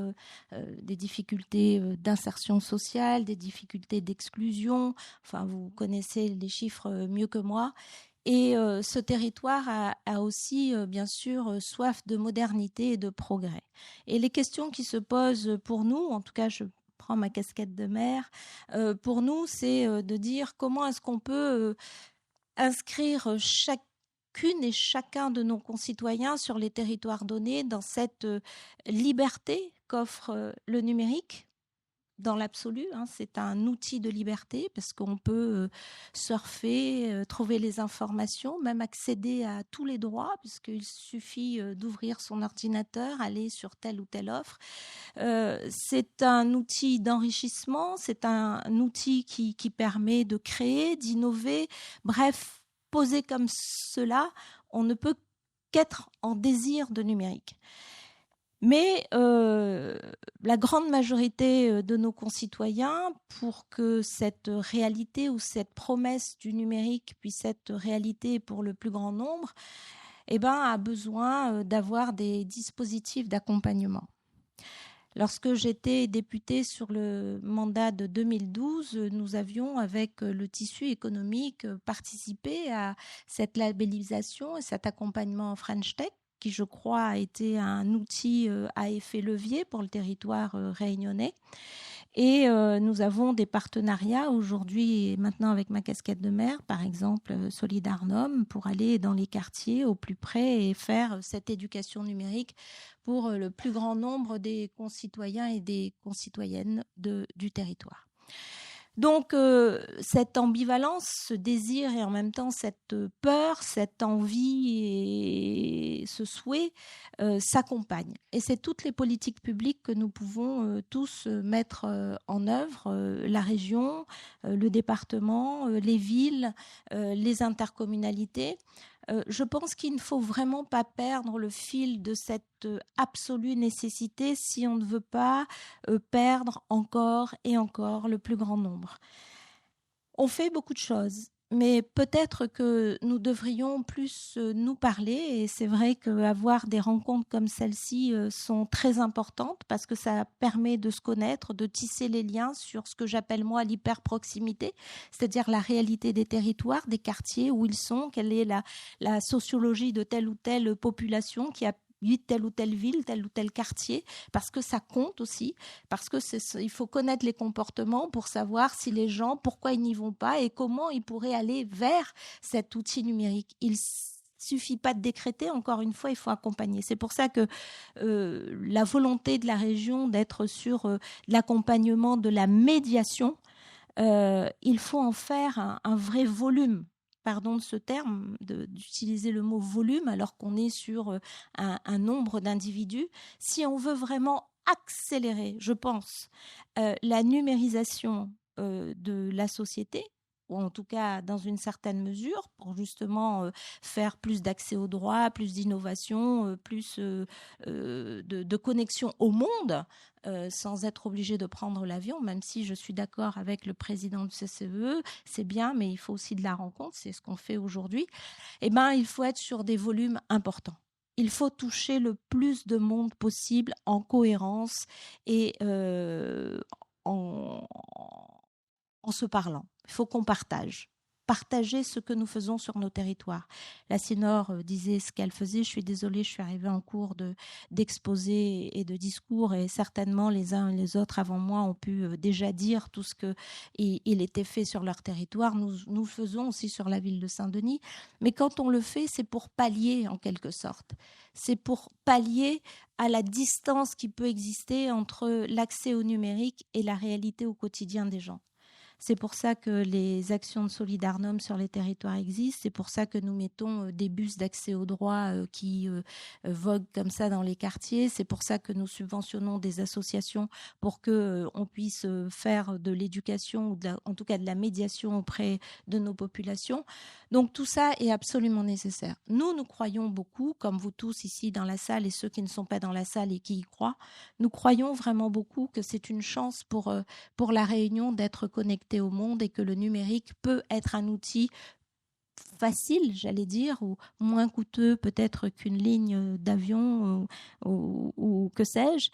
des difficultés d'insertion sociale, des difficultés d'exclusion. Enfin, vous connaissez les chiffres mieux que moi. Et ce territoire a aussi, bien sûr, soif de modernité et de progrès. Et les questions qui se posent pour nous, en tout cas, je prends ma casquette de maire, pour nous, c'est de dire comment est-ce qu'on peut inscrire chacune et chacun de nos concitoyens sur les territoires donnés dans cette liberté qu'offre le numérique. Dans l'absolu, c'est un outil de liberté parce qu'on peut surfer, trouver les informations, même accéder à tous les droits puisqu'il suffit d'ouvrir son ordinateur, aller sur telle ou telle offre. C'est un outil d'enrichissement, c'est un outil qui permet de créer, d'innover. Bref, posé comme cela, on ne peut qu'être en désir de numérique. Mais la grande majorité de nos concitoyens, pour que cette réalité ou cette promesse du numérique puisse être réalité pour le plus grand nombre, a besoin d'avoir des dispositifs d'accompagnement. Lorsque j'étais députée sur le mandat de 2012, nous avions, avec le tissu économique, participé à cette labellisation et cet accompagnement French Tech, qui, je crois, a été un outil à effet levier pour le territoire réunionnais. Et nous avons des partenariats aujourd'hui et maintenant avec ma casquette de maire, par exemple Solidarnom, pour aller dans les quartiers au plus près et faire cette éducation numérique pour le plus grand nombre des concitoyens et des concitoyennes du territoire. Donc, cette ambivalence, ce désir et en même temps cette peur, cette envie et ce souhait s'accompagnent. Et c'est toutes les politiques publiques que nous pouvons tous mettre en œuvre, la région, le département, les villes, les intercommunalités. Je pense qu'il ne faut vraiment pas perdre le fil de cette absolue nécessité si on ne veut pas perdre encore et encore le plus grand nombre. On fait beaucoup de choses, mais peut-être que nous devrions plus nous parler, et c'est vrai qu'avoir des rencontres comme celle-ci sont très importantes parce que ça permet de se connaître, de tisser les liens sur ce que j'appelle moi l'hyperproximité, c'est-à-dire la réalité des territoires, des quartiers, où ils sont, quelle est la sociologie de telle ou telle population qui a telle ou telle ville, tel ou tel quartier, parce que ça compte aussi, parce que il faut connaître les comportements pour savoir si les gens, pourquoi ils n'y vont pas et comment ils pourraient aller vers cet outil numérique. Il suffit pas de décréter, encore une fois, il faut accompagner. C'est pour ça que la volonté de la région d'être sur l'accompagnement de la médiation, il faut en faire un vrai volume. Pardon de ce terme, d'utiliser le mot volume alors qu'on est sur un nombre d'individus. Si on veut vraiment accélérer, je pense, la numérisation de la société, ou en tout cas dans une certaine mesure, pour justement faire plus d'accès aux droits, plus d'innovation, plus de connexion au monde, sans être obligé de prendre l'avion, même si je suis d'accord avec le président du CCE, c'est bien, mais il faut aussi de la rencontre, c'est ce qu'on fait aujourd'hui. Eh ben, il faut être sur des volumes importants. Il faut toucher le plus de monde possible en cohérence et en se parlant. Il faut qu'on partager ce que nous faisons sur nos territoires. La Cénor disait ce qu'elle faisait. Je suis désolée, je suis arrivée en cours d'exposé et de discours et certainement les uns et les autres avant moi ont pu déjà dire tout ce qu'il était fait sur leur territoire. Nous le faisons aussi sur la ville de Saint-Denis. Mais quand on le fait, c'est pour pallier en quelque sorte. C'est pour pallier à la distance qui peut exister entre l'accès au numérique et la réalité au quotidien des gens. C'est pour ça que les actions de Solidarnom sur les territoires existent. C'est pour ça que nous mettons des bus d'accès aux droits qui voguent comme ça dans les quartiers. C'est pour ça que nous subventionnons des associations pour qu'on puisse faire de l'éducation ou en tout cas de la médiation auprès de nos populations. Donc tout ça est absolument nécessaire. Nous croyons beaucoup, comme vous tous ici dans la salle et ceux qui ne sont pas dans la salle et qui y croient, nous croyons vraiment beaucoup que c'est une chance pour la Réunion d'être connectée au monde et que le numérique peut être un outil facile, j'allais dire, ou moins coûteux peut-être qu'une ligne d'avion ou que sais-je,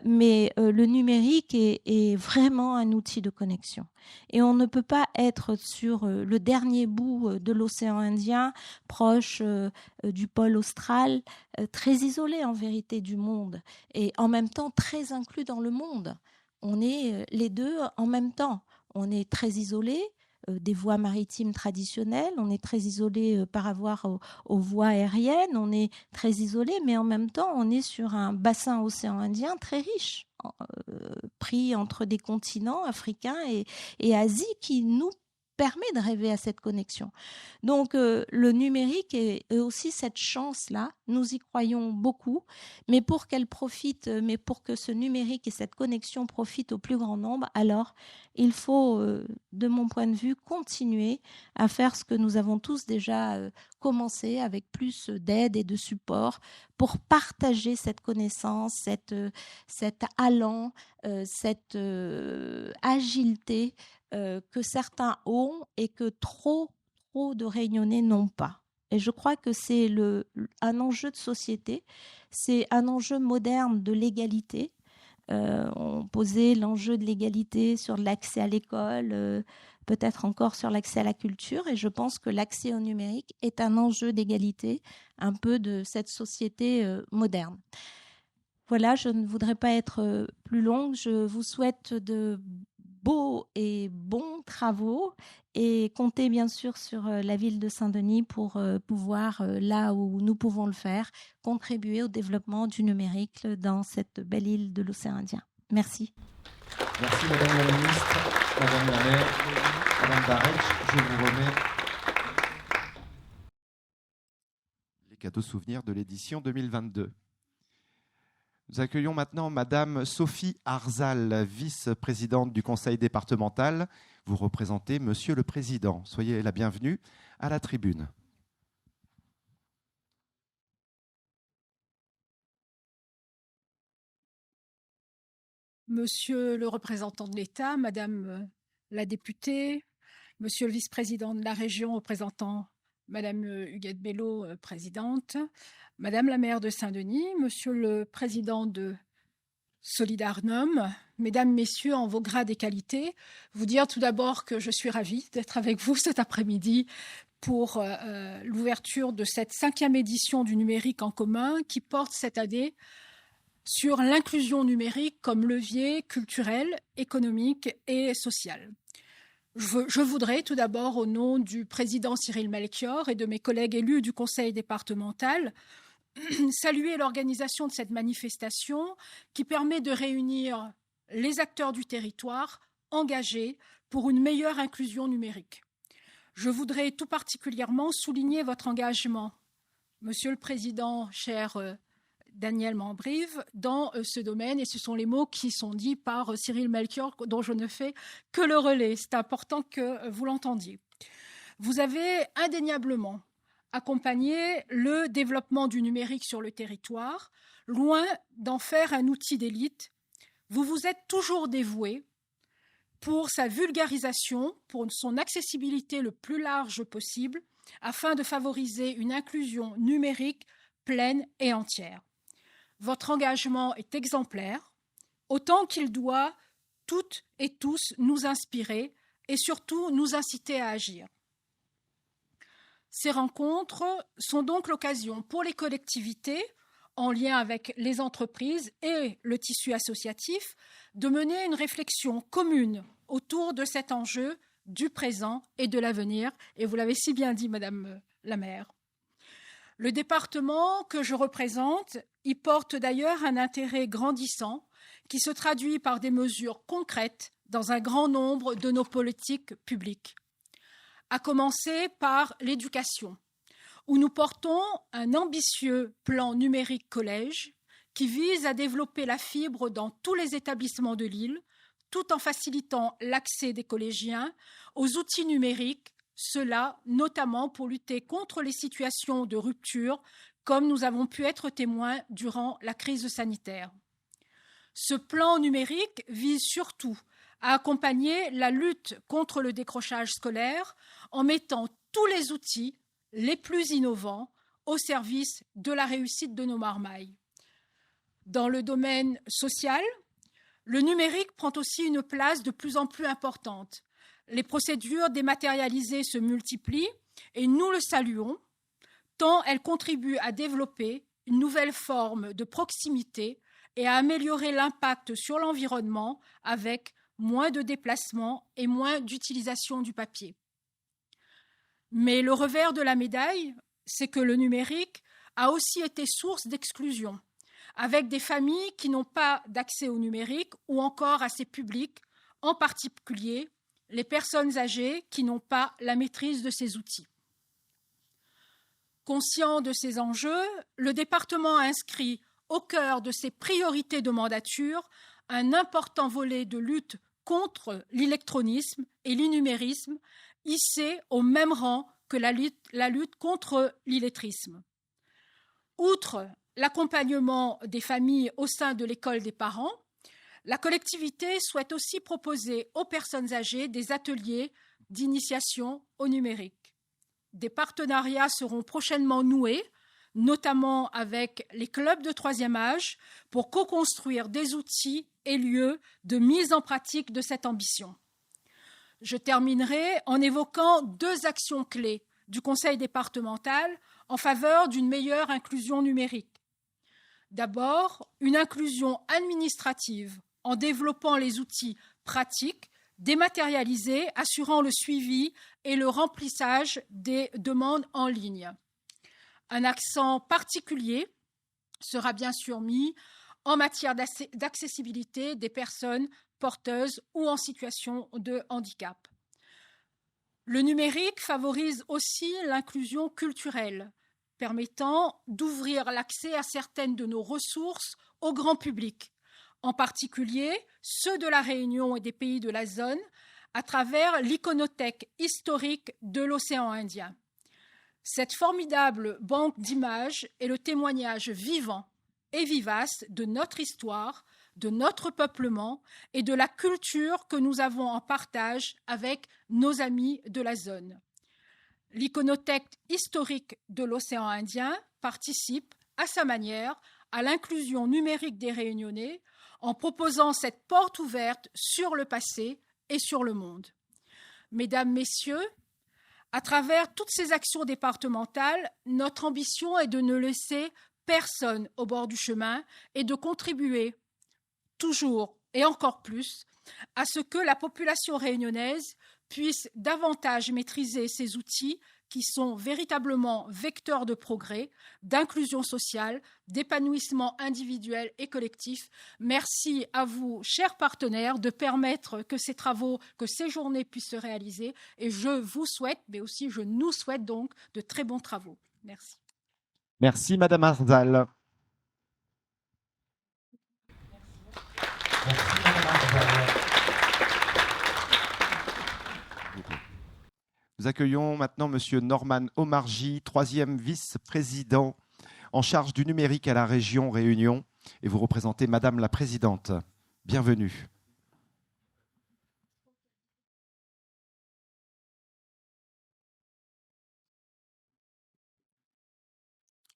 mais le numérique est vraiment un outil de connexion. Et on ne peut pas être sur le dernier bout de l'océan Indien, proche du pôle austral, très isolé en vérité du monde, et en même temps très inclus dans le monde. On est les deux en même temps. On est très isolé des voies maritimes traditionnelles, on est très isolé par rapport aux voies aériennes, on est très isolé, mais en même temps, on est sur un bassin océan Indien très riche, pris entre des continents africains et Asie qui nous permet de rêver à cette connexion. Donc, le numérique est aussi cette chance-là. Nous y croyons beaucoup, mais pour qu'elle profite, mais pour que ce numérique et cette connexion profitent au plus grand nombre, alors il faut, de mon point de vue, continuer à faire ce que nous avons tous déjà commencé avec plus d'aide et de support pour partager cette connaissance, cet allant, cette agilité que certains ont et que trop de Réunionnais n'ont pas. Et je crois que c'est un enjeu de société, c'est un enjeu moderne de l'égalité. On posait l'enjeu de l'égalité sur l'accès à l'école, peut-être encore sur l'accès à la culture, et je pense que l'accès au numérique est un enjeu d'égalité, un peu de cette société moderne. Voilà, je ne voudrais pas être plus longue. Je vous souhaite de beaux et bons travaux et comptez bien sûr sur la ville de Saint-Denis pour pouvoir, là où nous pouvons le faire, contribuer au développement du numérique dans cette belle île de l'océan Indien. Merci. Merci Madame la Ministre, Madame la Maire, Madame Barretch, je vous remets les cadeaux souvenirs de l'édition 2022. Nous accueillons maintenant Madame Sophie Arzal, vice-présidente du conseil départemental. Vous représentez Monsieur le Président. Soyez la bienvenue à la tribune. Monsieur le représentant de l'État, Madame la députée, Monsieur le vice-président de la région, représentant Madame Huguette Bello, présidente, Madame la maire de Saint-Denis, Monsieur le président de Solidarnum, Mesdames, Messieurs, en vos grades et qualités, vous dire tout d'abord que je suis ravie d'être avec vous cet après-midi pour l'ouverture de cette 5e édition du numérique en commun qui porte cette année sur l'inclusion numérique comme levier culturel, économique et social. Je voudrais tout d'abord, au nom du président Cyril Melchior et de mes collègues élus du conseil départemental, saluer l'organisation de cette manifestation qui permet de réunir les acteurs du territoire engagés pour une meilleure inclusion numérique. Je voudrais tout particulièrement souligner votre engagement, Monsieur le Président, cher Daniel Mambrive, dans ce domaine, et ce sont les mots qui sont dits par Cyril Melchior, dont je ne fais que le relais. C'est important que vous l'entendiez. Vous avez indéniablement accompagné le développement du numérique sur le territoire, loin d'en faire un outil d'élite. Vous vous êtes toujours dévoué pour sa vulgarisation, pour son accessibilité le plus large possible, afin de favoriser une inclusion numérique pleine et entière. Votre engagement est exemplaire, autant qu'il doit toutes et tous nous inspirer et surtout nous inciter à agir. Ces rencontres sont donc l'occasion pour les collectivités, en lien avec les entreprises et le tissu associatif, de mener une réflexion commune autour de cet enjeu du présent et de l'avenir. Et vous l'avez si bien dit, Madame la maire. Le département que je représente y porte d'ailleurs un intérêt grandissant qui se traduit par des mesures concrètes dans un grand nombre de nos politiques publiques. À commencer par l'éducation, où nous portons un ambitieux plan numérique collège qui vise à développer la fibre dans tous les établissements de l'île, tout en facilitant l'accès des collégiens aux outils numériques, cela notamment pour lutter contre les situations de rupture, comme nous avons pu être témoins durant la crise sanitaire. Ce plan numérique vise surtout à accompagner la lutte contre le décrochage scolaire en mettant tous les outils les plus innovants au service de la réussite de nos marmailles. Dans le domaine social, le numérique prend aussi une place de plus en plus importante. Les procédures dématérialisées se multiplient et nous le saluons, tant elles contribuent à développer une nouvelle forme de proximité et à améliorer l'impact sur l'environnement avec moins de déplacements et moins d'utilisation du papier. Mais le revers de la médaille, c'est que le numérique a aussi été source d'exclusion, avec des familles qui n'ont pas d'accès au numérique ou encore à ces publics, en particulier les personnes âgées qui n'ont pas la maîtrise de ces outils. Conscient de ces enjeux, le département a inscrit au cœur de ses priorités de mandature un important volet de lutte contre l'électronisme et l'innumérisme, hissé au même rang que la lutte contre l'illettrisme. Outre l'accompagnement des familles au sein de l'école des parents, la collectivité souhaite aussi proposer aux personnes âgées des ateliers d'initiation au numérique. Des partenariats seront prochainement noués, notamment avec les clubs de 3e âge, pour co-construire des outils et lieux de mise en pratique de cette ambition. Je terminerai en évoquant 2 actions clés du Conseil départemental en faveur d'une meilleure inclusion numérique. D'abord, une inclusion administrative en développant les outils pratiques, dématérialisés, assurant le suivi et le remplissage des demandes en ligne. Un accent particulier sera bien sûr mis en matière d'accessibilité des personnes porteuses ou en situation de handicap. Le numérique favorise aussi l'inclusion culturelle, permettant d'ouvrir l'accès à certaines de nos ressources au grand public, en particulier ceux de la Réunion et des pays de la zone, à travers l'iconothèque historique de l'océan Indien. Cette formidable banque d'images est le témoignage vivant et vivace de notre histoire, de notre peuplement et de la culture que nous avons en partage avec nos amis de la zone. L'iconothèque historique de l'océan Indien participe à sa manière à l'inclusion numérique des Réunionnais en proposant cette porte ouverte sur le passé et sur le monde. Mesdames, Messieurs, à travers toutes ces actions départementales, notre ambition est de ne laisser personne au bord du chemin et de contribuer toujours et encore plus à ce que la population réunionnaise puisse davantage maîtriser ces outils qui sont véritablement vecteurs de progrès, d'inclusion sociale, d'épanouissement individuel et collectif. Merci à vous, chers partenaires, de permettre que ces travaux, que ces journées puissent se réaliser. Et je vous souhaite, mais aussi je nous souhaite donc de très bons travaux. Merci. Merci, Madame Arzal. Nous accueillons maintenant Monsieur Norman Omarjee, 3e vice-président en charge du numérique à la région Réunion, et vous représentez Madame la Présidente. Bienvenue.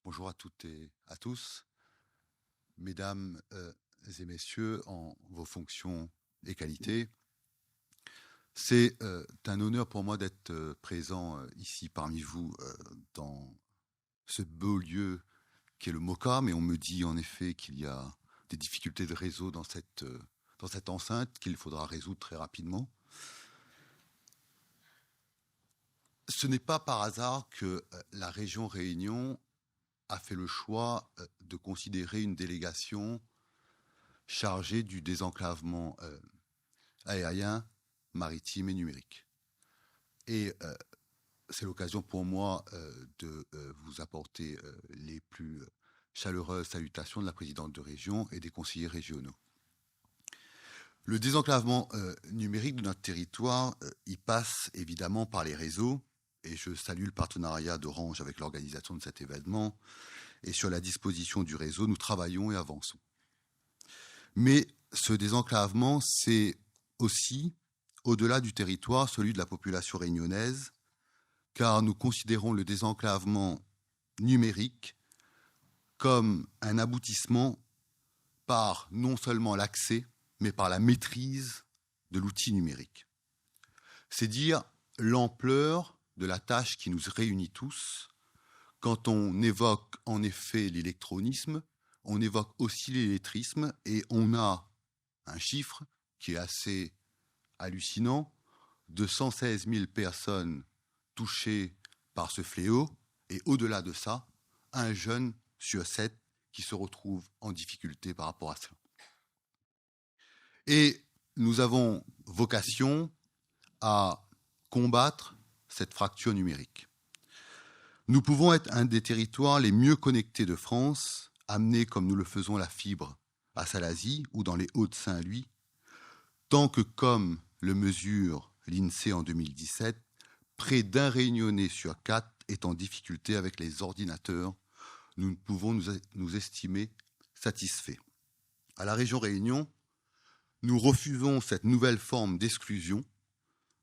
Bonjour à toutes et à tous. Mesdames et messieurs, en vos fonctions et qualités, c'est un honneur pour moi d'être présent ici parmi vous dans ce beau lieu qui est le MOCA, mais on me dit en effet qu'il y a des difficultés de réseau dans cette enceinte qu'il faudra résoudre très rapidement. Ce n'est pas par hasard que la région Réunion a fait le choix de considérer une délégation chargée du désenclavement aérien, maritime et numérique. Et c'est l'occasion pour moi de vous apporter les plus chaleureuses salutations de la présidente de région et des conseillers régionaux. Le désenclavement numérique de notre territoire, il passe évidemment par les réseaux, et je salue le partenariat d'Orange avec l'organisation de cet événement, et sur la disposition du réseau, nous travaillons et avançons. Mais ce désenclavement, c'est aussi, au-delà du territoire, celui de la population réunionnaise, car nous considérons le désenclavement numérique comme un aboutissement par non seulement l'accès, mais par la maîtrise de l'outil numérique. C'est dire l'ampleur de la tâche qui nous réunit tous. Quand on évoque en effet l'électronisme, on évoque aussi l'illettrisme, et on a un chiffre qui est assez hallucinant, de 116 000 personnes touchées par ce fléau, et au-delà de ça, un jeune sur 7 qui se retrouve en difficulté par rapport à ça. Et nous avons vocation à combattre cette fracture numérique. Nous pouvons être un des territoires les mieux connectés de France, amener comme nous le faisons la fibre à Salazie ou dans les Hauts-de-Saint-Louis, tant que, comme le mesure l'INSEE en 2017, près d'un Réunionnais sur 4 est en difficulté avec les ordinateurs. Nous ne pouvons nous estimer satisfaits. À la région Réunion, nous refusons cette nouvelle forme d'exclusion.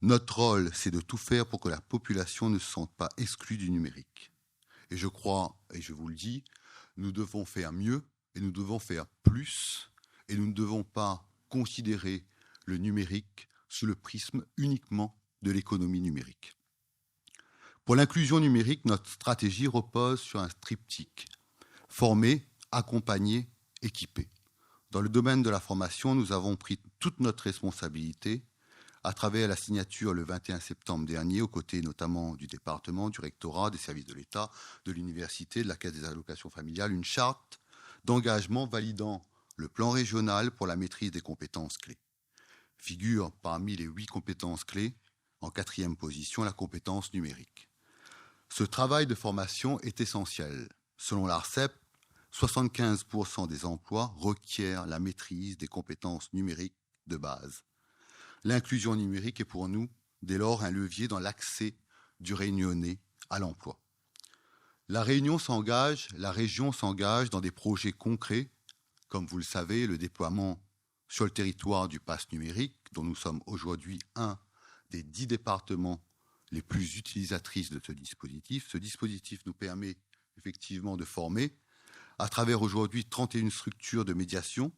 Notre rôle, c'est de tout faire pour que la population ne se sente pas exclue du numérique. Et je crois, et je vous le dis, nous devons faire mieux et nous devons faire plus, et nous ne devons pas considérer le numérique sous le prisme uniquement de l'économie numérique. Pour l'inclusion numérique, notre stratégie repose sur un triptyque: former, accompagner, équiper. Dans le domaine de la formation, nous avons pris toute notre responsabilité à travers la signature le 21 septembre dernier, aux côtés notamment du département, du rectorat, des services de l'État, de l'université, de la Caisse des allocations familiales, une charte d'engagement validant le plan régional pour la maîtrise des compétences clés. figure parmi les 8 compétences clés, en 4e position, la compétence numérique. Ce travail de formation est essentiel. Selon l'ARCEP, 75% des emplois requièrent la maîtrise des compétences numériques de base. L'inclusion numérique est pour nous, dès lors, un levier dans l'accès du Réunionnais à l'emploi. La région s'engage dans des projets concrets, comme vous le savez, le déploiement sur le territoire du pass numérique, dont nous sommes aujourd'hui un des 10 départements les plus utilisatrices de ce dispositif. Ce dispositif nous permet effectivement de former, à travers aujourd'hui 31 structures de médiation,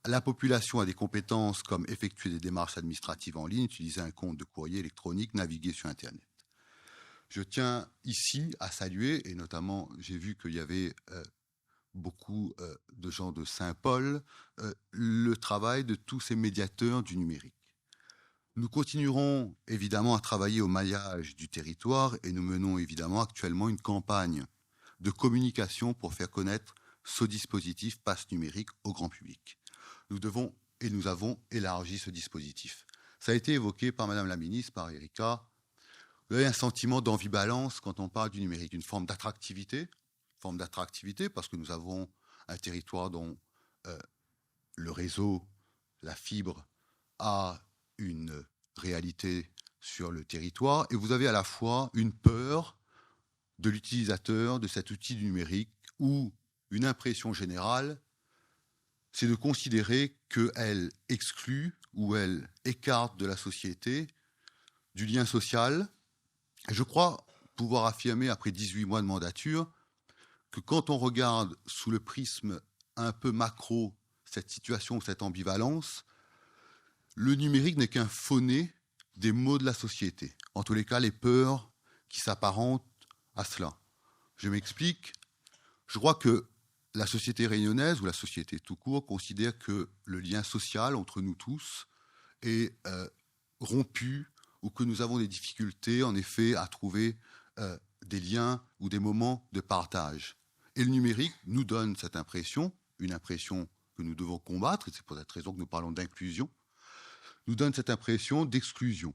la population a des compétences comme effectuer des démarches administratives en ligne, utiliser un compte de courrier électronique, naviguer sur Internet. Je tiens ici à saluer, et notamment j'ai vu qu'il y avait beaucoup de gens de Saint-Paul, le travail de tous ces médiateurs du numérique. Nous continuerons évidemment à travailler au maillage du territoire et nous menons évidemment actuellement une campagne de communication pour faire connaître ce dispositif pass numérique au grand public. Nous avons élargi ce dispositif. Ça a été évoqué par Madame la Ministre, par Erika. Vous avez un sentiment d'ambivalence quand on parle du numérique, une forme d'attractivité parce que nous avons un territoire dont le réseau, la fibre, a une réalité sur le territoire, et vous avez à la fois une peur de l'utilisateur de cet outil numérique ou une impression générale, c'est de considérer qu'elle exclut ou elle écarte de la société du lien social. Et je crois pouvoir affirmer, après 18 mois de mandature, que quand on regarde sous le prisme un peu macro cette situation, cette ambivalence, le numérique n'est qu'un fauné des maux de la société. En tous les cas, les peurs qui s'apparentent à cela. Je m'explique. Je crois que la société réunionnaise, ou la société tout court, considère que le lien social entre nous tous est rompu, ou que nous avons des difficultés, en effet, à trouver des liens ou des moments de partage. Et le numérique nous donne cette impression, une impression que nous devons combattre, et c'est pour cette raison que nous parlons d'inclusion, nous donne cette impression d'exclusion.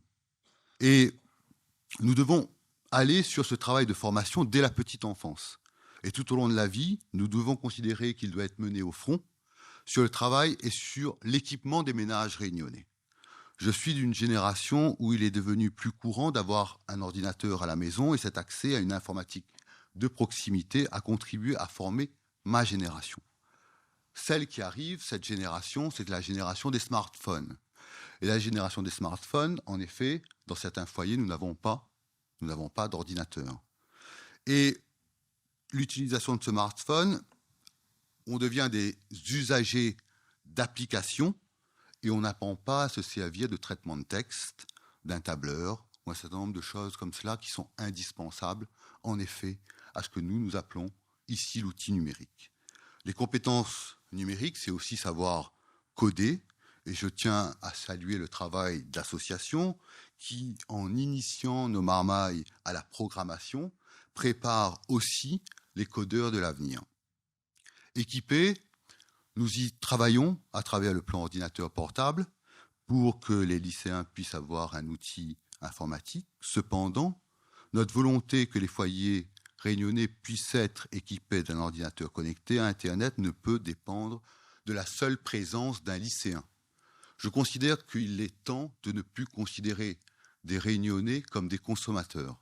Et nous devons aller sur ce travail de formation dès la petite enfance. Et tout au long de la vie, nous devons considérer qu'il doit être mené au front sur le travail et sur l'équipement des ménages réunionnais. Je suis d'une génération où il est devenu plus courant d'avoir un ordinateur à la maison, et cet accès à une informatique de proximité a contribué à former ma génération. Celle qui arrive, cette génération, c'est la génération des smartphones. Et la génération des smartphones, en effet, dans certains foyers, nous n'avons pas d'ordinateur. Et l'utilisation de ce smartphone, on devient des usagers d'applications et on n'apprend pas à se servir de traitement de texte, d'un tableur ou un certain nombre de choses comme cela qui sont indispensables, en effet, à ce que nous appelons ici l'outil numérique. Les compétences numériques, c'est aussi savoir coder, et je tiens à saluer le travail d'associations qui, en initiant nos marmailles à la programmation, préparent aussi les codeurs de l'avenir. Équipés, nous y travaillons à travers le plan ordinateur portable pour que les lycéens puissent avoir un outil informatique. Cependant, notre volonté que les foyers réunionnais puissent être équipés d'un ordinateur connecté à Internet ne peut dépendre de la seule présence d'un lycéen. Je considère qu'il est temps de ne plus considérer des Réunionnais comme des consommateurs.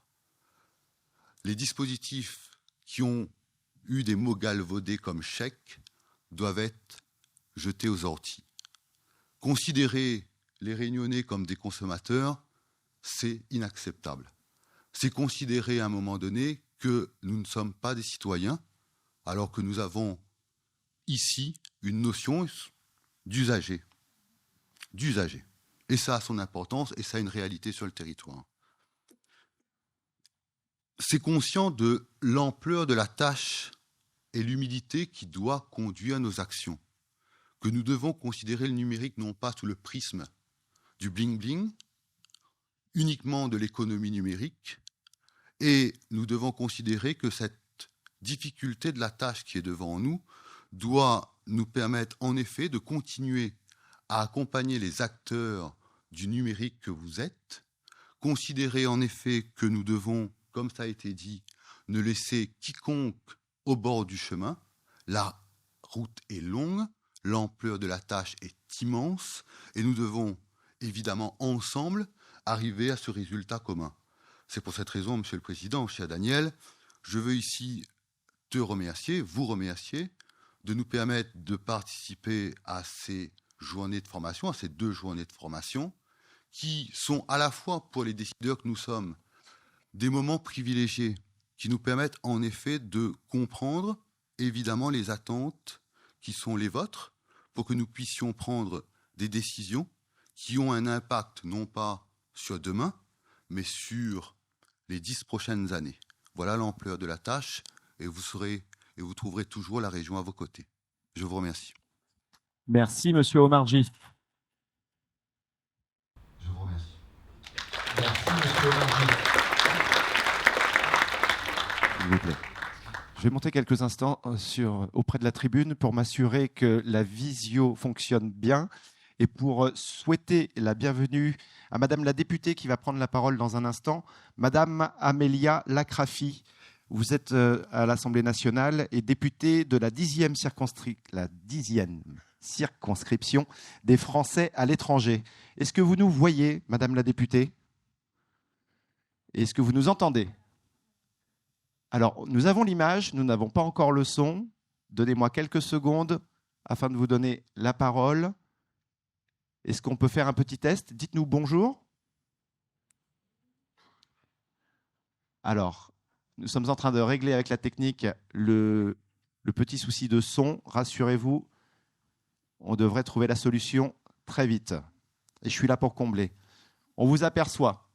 Les dispositifs qui ont eu des mots galvaudés comme chèque doivent être jetés aux orties. Considérer les Réunionnais comme des consommateurs, c'est inacceptable. C'est considérer à un moment donné que nous ne sommes pas des citoyens, alors que nous avons ici une notion d'usager. Et ça a son importance et ça a une réalité sur le territoire. C'est conscient de l'ampleur de la tâche et l'humilité qui doit conduire nos actions, que nous devons considérer le numérique non pas sous le prisme du bling-bling, uniquement de l'économie numérique, et nous devons considérer que cette difficulté de la tâche qui est devant nous doit nous permettre en effet de continuer à accompagner les acteurs du numérique que vous êtes, considérer en effet que nous devons, comme ça a été dit, ne laisser quiconque au bord du chemin. La route est longue, l'ampleur de la tâche est immense et nous devons évidemment ensemble arriver à ce résultat commun. C'est pour cette raison, Monsieur le Président, cher Daniel, je veux ici te remercier, vous remercier, de nous permettre de participer à ces journées de formation, à ces 2 journées de formation, qui sont à la fois pour les décideurs que nous sommes des moments privilégiés, qui nous permettent en effet de comprendre évidemment les attentes qui sont les vôtres, pour que nous puissions prendre des décisions qui ont un impact non pas sur demain, mais sur les 10 prochaines années. Voilà l'ampleur de la tâche et vous trouverez toujours la région à vos côtés. Je vous remercie. Merci, Monsieur Omarjee. Je vous remercie. Merci, Monsieur Omarjee. S'il vous plaît. Je vais monter quelques instants auprès de la tribune pour m'assurer que la visio fonctionne bien et pour souhaiter la bienvenue à Madame la députée qui va prendre la parole dans un instant, Madame Amélia Lacrafi. Vous êtes à l'Assemblée nationale et députée de la 10e circonscription des Français à l'étranger. Est-ce que vous nous voyez, Madame la députée? Est-ce que vous nous entendez? Alors, nous avons l'image, nous n'avons pas encore le son. Donnez-moi quelques secondes afin de vous donner la parole. Est-ce qu'on peut faire un petit test? Dites-nous bonjour. Alors, nous sommes en train de régler avec la technique le petit souci de son. Rassurez-vous, on devrait trouver la solution très vite. Et je suis là pour combler. On vous aperçoit.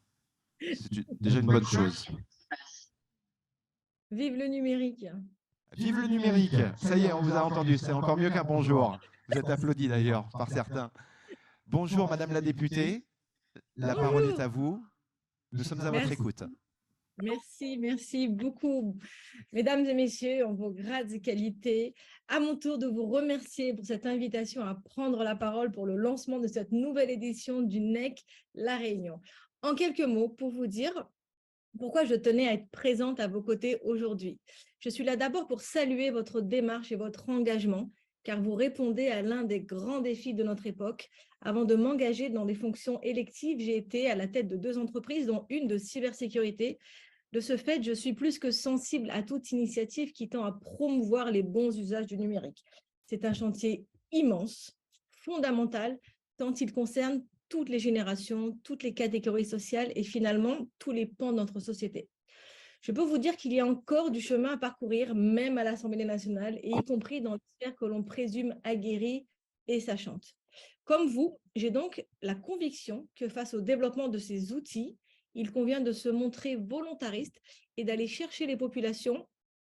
C'est déjà une bonne chose. Vive le numérique. Vive le numérique. Ça y est, on vous a entendu. C'est encore mieux qu'un bonjour. Vous êtes applaudi d'ailleurs par certains. Bonjour, Madame la députée. La parole est à vous. Nous sommes à votre écoute. Merci beaucoup. Mesdames et messieurs, en vos grades et qualités, à mon tour de vous remercier pour cette invitation à prendre la parole pour le lancement de cette nouvelle édition du NEC La Réunion. En quelques mots, pour vous dire pourquoi je tenais à être présente à vos côtés aujourd'hui. Je suis là d'abord pour saluer votre démarche et votre engagement, car vous répondez à l'un des grands défis de notre époque. Avant de m'engager dans des fonctions électives, j'ai été à la tête de 2 entreprises, dont une de cybersécurité. De ce fait, je suis plus que sensible à toute initiative qui tend à promouvoir les bons usages du numérique. C'est un chantier immense, fondamental, tant il concerne toutes les générations, toutes les catégories sociales et finalement tous les pans de notre société. Je peux vous dire qu'il y a encore du chemin à parcourir, même à l'Assemblée nationale, et y compris dans les sphères que l'on présume aguerries et sachantes. Comme vous, j'ai donc la conviction que face au développement de ces outils, il convient de se montrer volontariste et d'aller chercher les populations,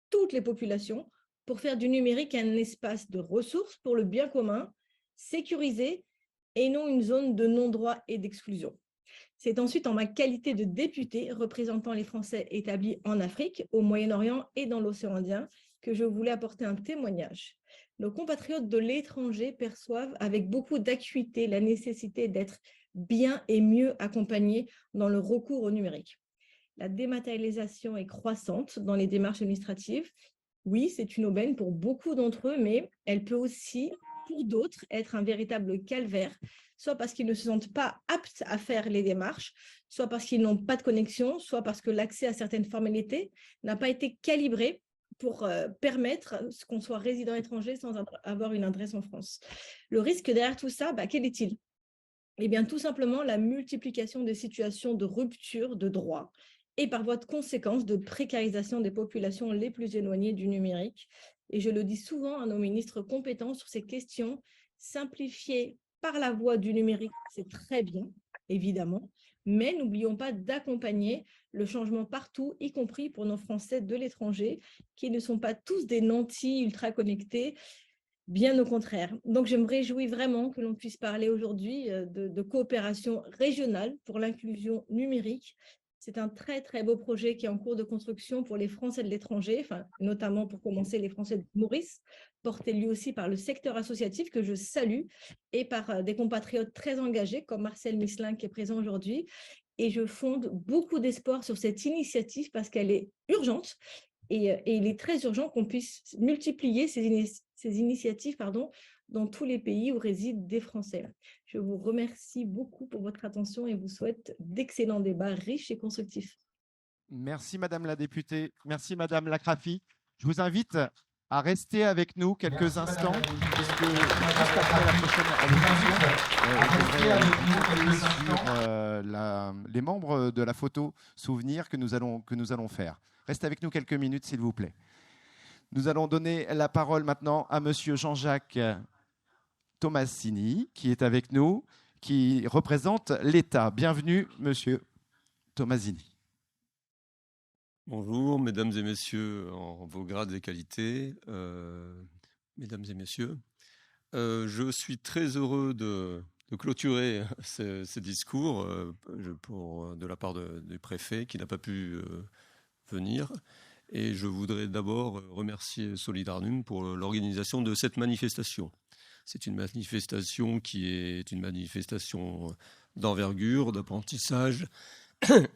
toutes les populations, pour faire du numérique un espace de ressources pour le bien commun, sécurisé, et non une zone de non-droit et d'exclusion. C'est ensuite en ma qualité de députée représentant les Français établis en Afrique, au Moyen-Orient et dans l'océan Indien que je voulais apporter un témoignage. Nos compatriotes de l'étranger perçoivent avec beaucoup d'acuité la nécessité d'être bien et mieux accompagnés dans le recours au numérique. La dématérialisation est croissante dans les démarches administratives. Oui, c'est une aubaine pour beaucoup d'entre eux, mais elle peut aussi, pour d'autres, être un véritable calvaire, soit parce qu'ils ne se sentent pas aptes à faire les démarches, soit parce qu'ils n'ont pas de connexion, soit parce que l'accès à certaines formalités n'a pas été calibré pour permettre qu'on soit résident étranger sans avoir une adresse en France. Le risque derrière tout ça, quel est-il? Eh bien, tout simplement la multiplication des situations de rupture de droit et par voie de conséquence de précarisation des populations les plus éloignées du numérique. Et je le dis souvent à nos ministres compétents sur ces questions, simplifier par la voie du numérique, c'est très bien, évidemment, mais n'oublions pas d'accompagner le changement partout, y compris pour nos Français de l'étranger, qui ne sont pas tous des nantis ultra connectés, bien au contraire. Donc, je me réjouis vraiment que l'on puisse parler aujourd'hui de coopération régionale pour l'inclusion numérique C'est un très, très beau projet qui est en cours de construction pour les Français de l'étranger, enfin, notamment pour commencer les Français de Maurice, porté lui aussi par le secteur associatif que je salue et par des compatriotes très engagés comme Marcel Misselin qui est présent aujourd'hui. Et je fonde beaucoup d'espoir sur cette initiative parce qu'elle est urgente et il est très urgent qu'on puisse multiplier ces initiatives dans tous les pays où résident des Français. Je vous remercie beaucoup pour votre attention et vous souhaite d'excellents débats riches et constructifs. Merci Madame la députée, merci Madame Lacrafi. Je vous invite à rester avec nous quelques instants, puisque juste après la prochaine allocution, sur les membres de la photo souvenir que nous allons faire. Restez avec nous quelques minutes, s'il vous plaît. Nous allons donner la parole maintenant à Monsieur Jean-Jacques Tomasini, qui est avec nous, qui représente l'État. Bienvenue, Monsieur Tomasini. Bonjour, mesdames et messieurs, en vos grades et qualités, mesdames et messieurs. Je suis très heureux de clôturer ces discours de la part du préfet qui n'a pas pu venir. Et je voudrais d'abord remercier Solidarnum pour l'organisation de cette manifestation. C'est une manifestation qui est une manifestation d'envergure, d'apprentissage,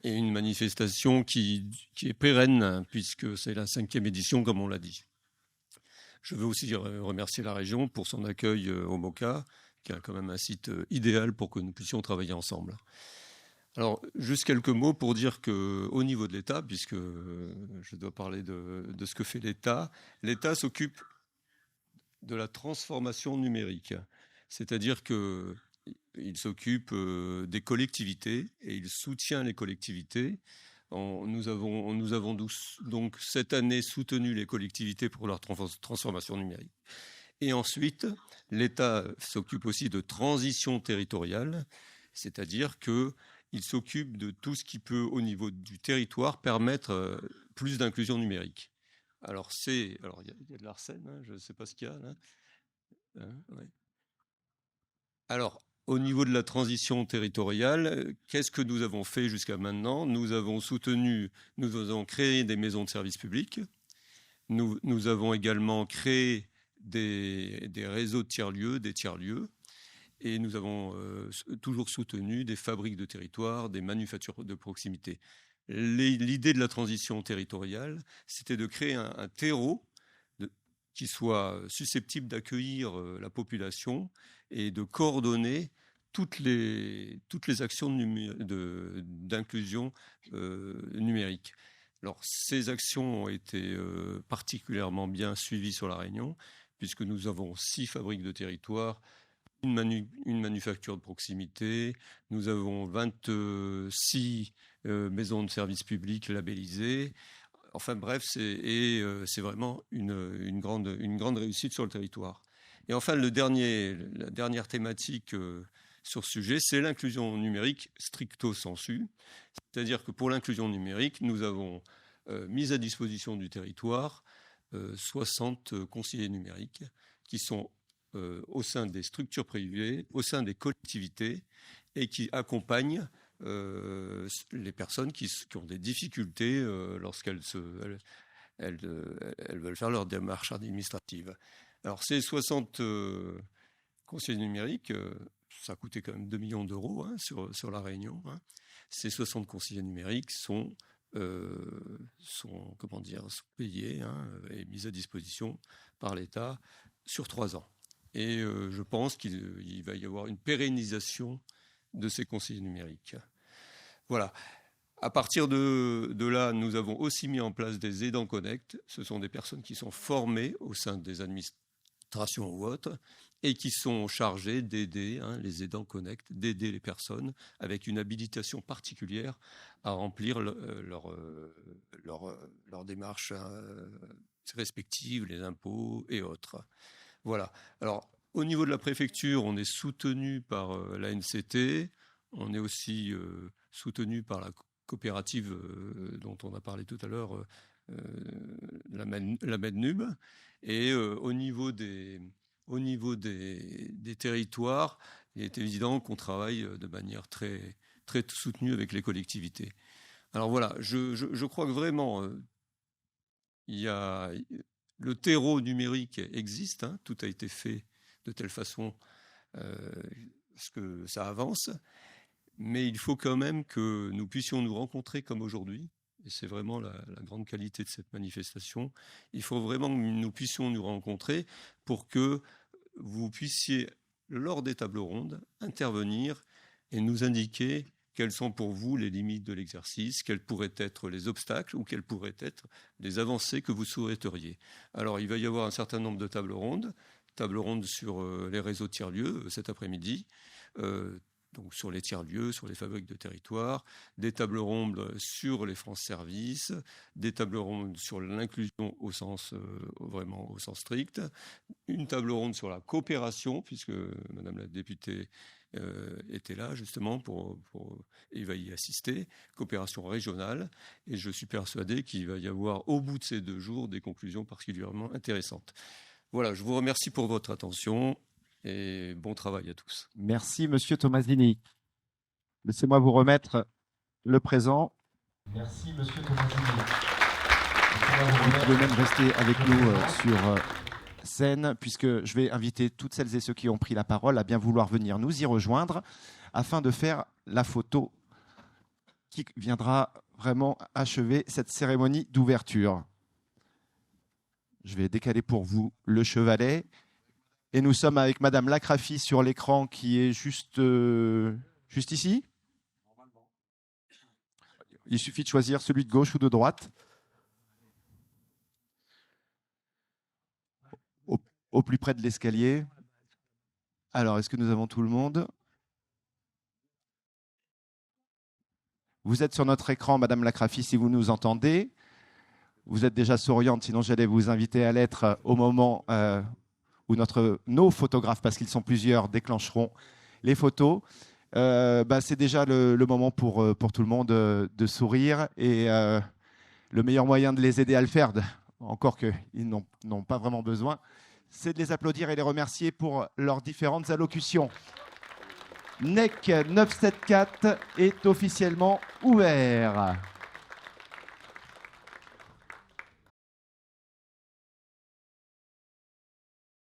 et une manifestation qui est pérenne, puisque c'est la 5e édition, comme on l'a dit. Je veux aussi remercier la région pour son accueil au MOCA, qui est quand même un site idéal pour que nous puissions travailler ensemble. Alors, juste quelques mots pour dire qu'au niveau de l'État, puisque je dois parler de ce que fait l'État, l'État s'occupe de la transformation numérique. C'est-à-dire qu'il s'occupe des collectivités et il soutient les collectivités. Nous avons donc cette année soutenu les collectivités pour leur transformation numérique. Et ensuite, l'État s'occupe aussi de transition territoriale, c'est-à-dire qu'il s'occupe de tout ce qui peut, au niveau du territoire, permettre plus d'inclusion numérique. Alors, il y a de l'arsène, hein, je ne sais pas ce qu'il y a là. Ouais. Alors, au niveau de la transition territoriale, qu'est-ce que nous avons fait jusqu'à maintenant ? Nous avons créé des maisons de services publics. Nous avons également créé des réseaux de tiers-lieux, des tiers-lieux. Et nous avons toujours soutenu des fabriques de territoire, des manufactures de proximité. L'idée de la transition territoriale, c'était de créer un terreau qui soit susceptible d'accueillir la population et de coordonner toutes les actions d'inclusion numérique. Alors, ces actions ont été particulièrement bien suivies sur La Réunion, puisque nous avons 6 fabriques de territoire, une manufacture de proximité, nous avons 26 maisons de services publics labellisées. Enfin bref, c'est vraiment une grande réussite sur le territoire. Et enfin, la dernière thématique sur ce sujet, c'est l'inclusion numérique stricto sensu. C'est-à-dire que pour l'inclusion numérique, nous avons mis à disposition du territoire 60 conseillers numériques qui sont au sein des structures privées, au sein des collectivités et qui accompagnent les personnes qui ont des difficultés lorsqu'elles veulent faire leur démarche administrative. Alors ces 60 conseillers numériques, ça a coûté quand même 2 millions d'euros hein, sur La Réunion. Hein. Ces 60 conseillers numériques sont payés hein, et mis à disposition par l'État sur 3 ans. Et je pense qu'il va y avoir une pérennisation de ces conseillers numériques. Voilà. À partir de là, nous avons aussi mis en place des aidants connect. Ce sont des personnes qui sont formées au sein des administrations ou autres et qui sont chargées d'aider, hein, les aidants connect, d'aider les personnes avec une habilitation particulière à remplir leur démarche respective, les impôts et autres. Voilà. Alors, au niveau de la préfecture, on est soutenu par la NCT. On est aussi soutenu par la coopérative dont on a parlé tout à l'heure, la Mednub. Et au niveau des territoires, il est évident qu'on travaille de manière très, très soutenue avec les collectivités. Alors voilà, je crois que vraiment, le terreau numérique existe, hein, tout a été fait de telle façon que ça avance, mais il faut quand même que nous puissions nous rencontrer comme aujourd'hui, et c'est vraiment la grande qualité de cette manifestation. Il faut vraiment que nous puissions nous rencontrer pour que vous puissiez, lors des tables rondes, intervenir et nous indiquer quelles sont pour vous les limites de l'exercice, quels pourraient être les obstacles ou quelles pourraient être les avancées que vous souhaiteriez. Alors, il va y avoir un certain nombre de tables rondes sur les réseaux tiers-lieux cet après-midi, donc sur les tiers-lieux, sur les fabriques de territoire, des tables rondes sur les France Services, des tables rondes sur l'inclusion au sens strict, une table ronde sur la coopération, puisque Madame la députée était là justement et va y assister, coopération régionale, et je suis persuadé qu'il va y avoir au bout de ces 2 jours des conclusions particulièrement intéressantes. Voilà, je vous remercie pour votre attention et bon travail à tous. Merci Monsieur Tomasini. Laissez-moi vous remettre le présent. Merci Monsieur Tomasini. Vous pouvez même rester avec nous sur scène, puisque je vais inviter toutes celles et ceux qui ont pris la parole à bien vouloir venir nous y rejoindre afin de faire la photo qui viendra vraiment achever cette cérémonie d'ouverture. Je vais décaler pour vous le chevalet. Et nous sommes avec Madame Lacrafi sur l'écran qui est juste ici. Il suffit de choisir celui de gauche ou de droite. Au plus près de l'escalier. Alors, est-ce que nous avons tout le monde? Vous êtes sur notre écran, Madame Lacrafi, si vous nous entendez. Vous êtes déjà souriante, sinon j'allais vous inviter à l'être au moment où nos photographes, parce qu'ils sont plusieurs, déclencheront les photos. C'est déjà le moment pour tout le monde de sourire. Et le meilleur moyen de les aider à le faire, encore qu'ils n'ont pas vraiment besoin, c'est de les applaudir et les remercier pour leurs différentes allocutions. NEC 974 est officiellement ouvert.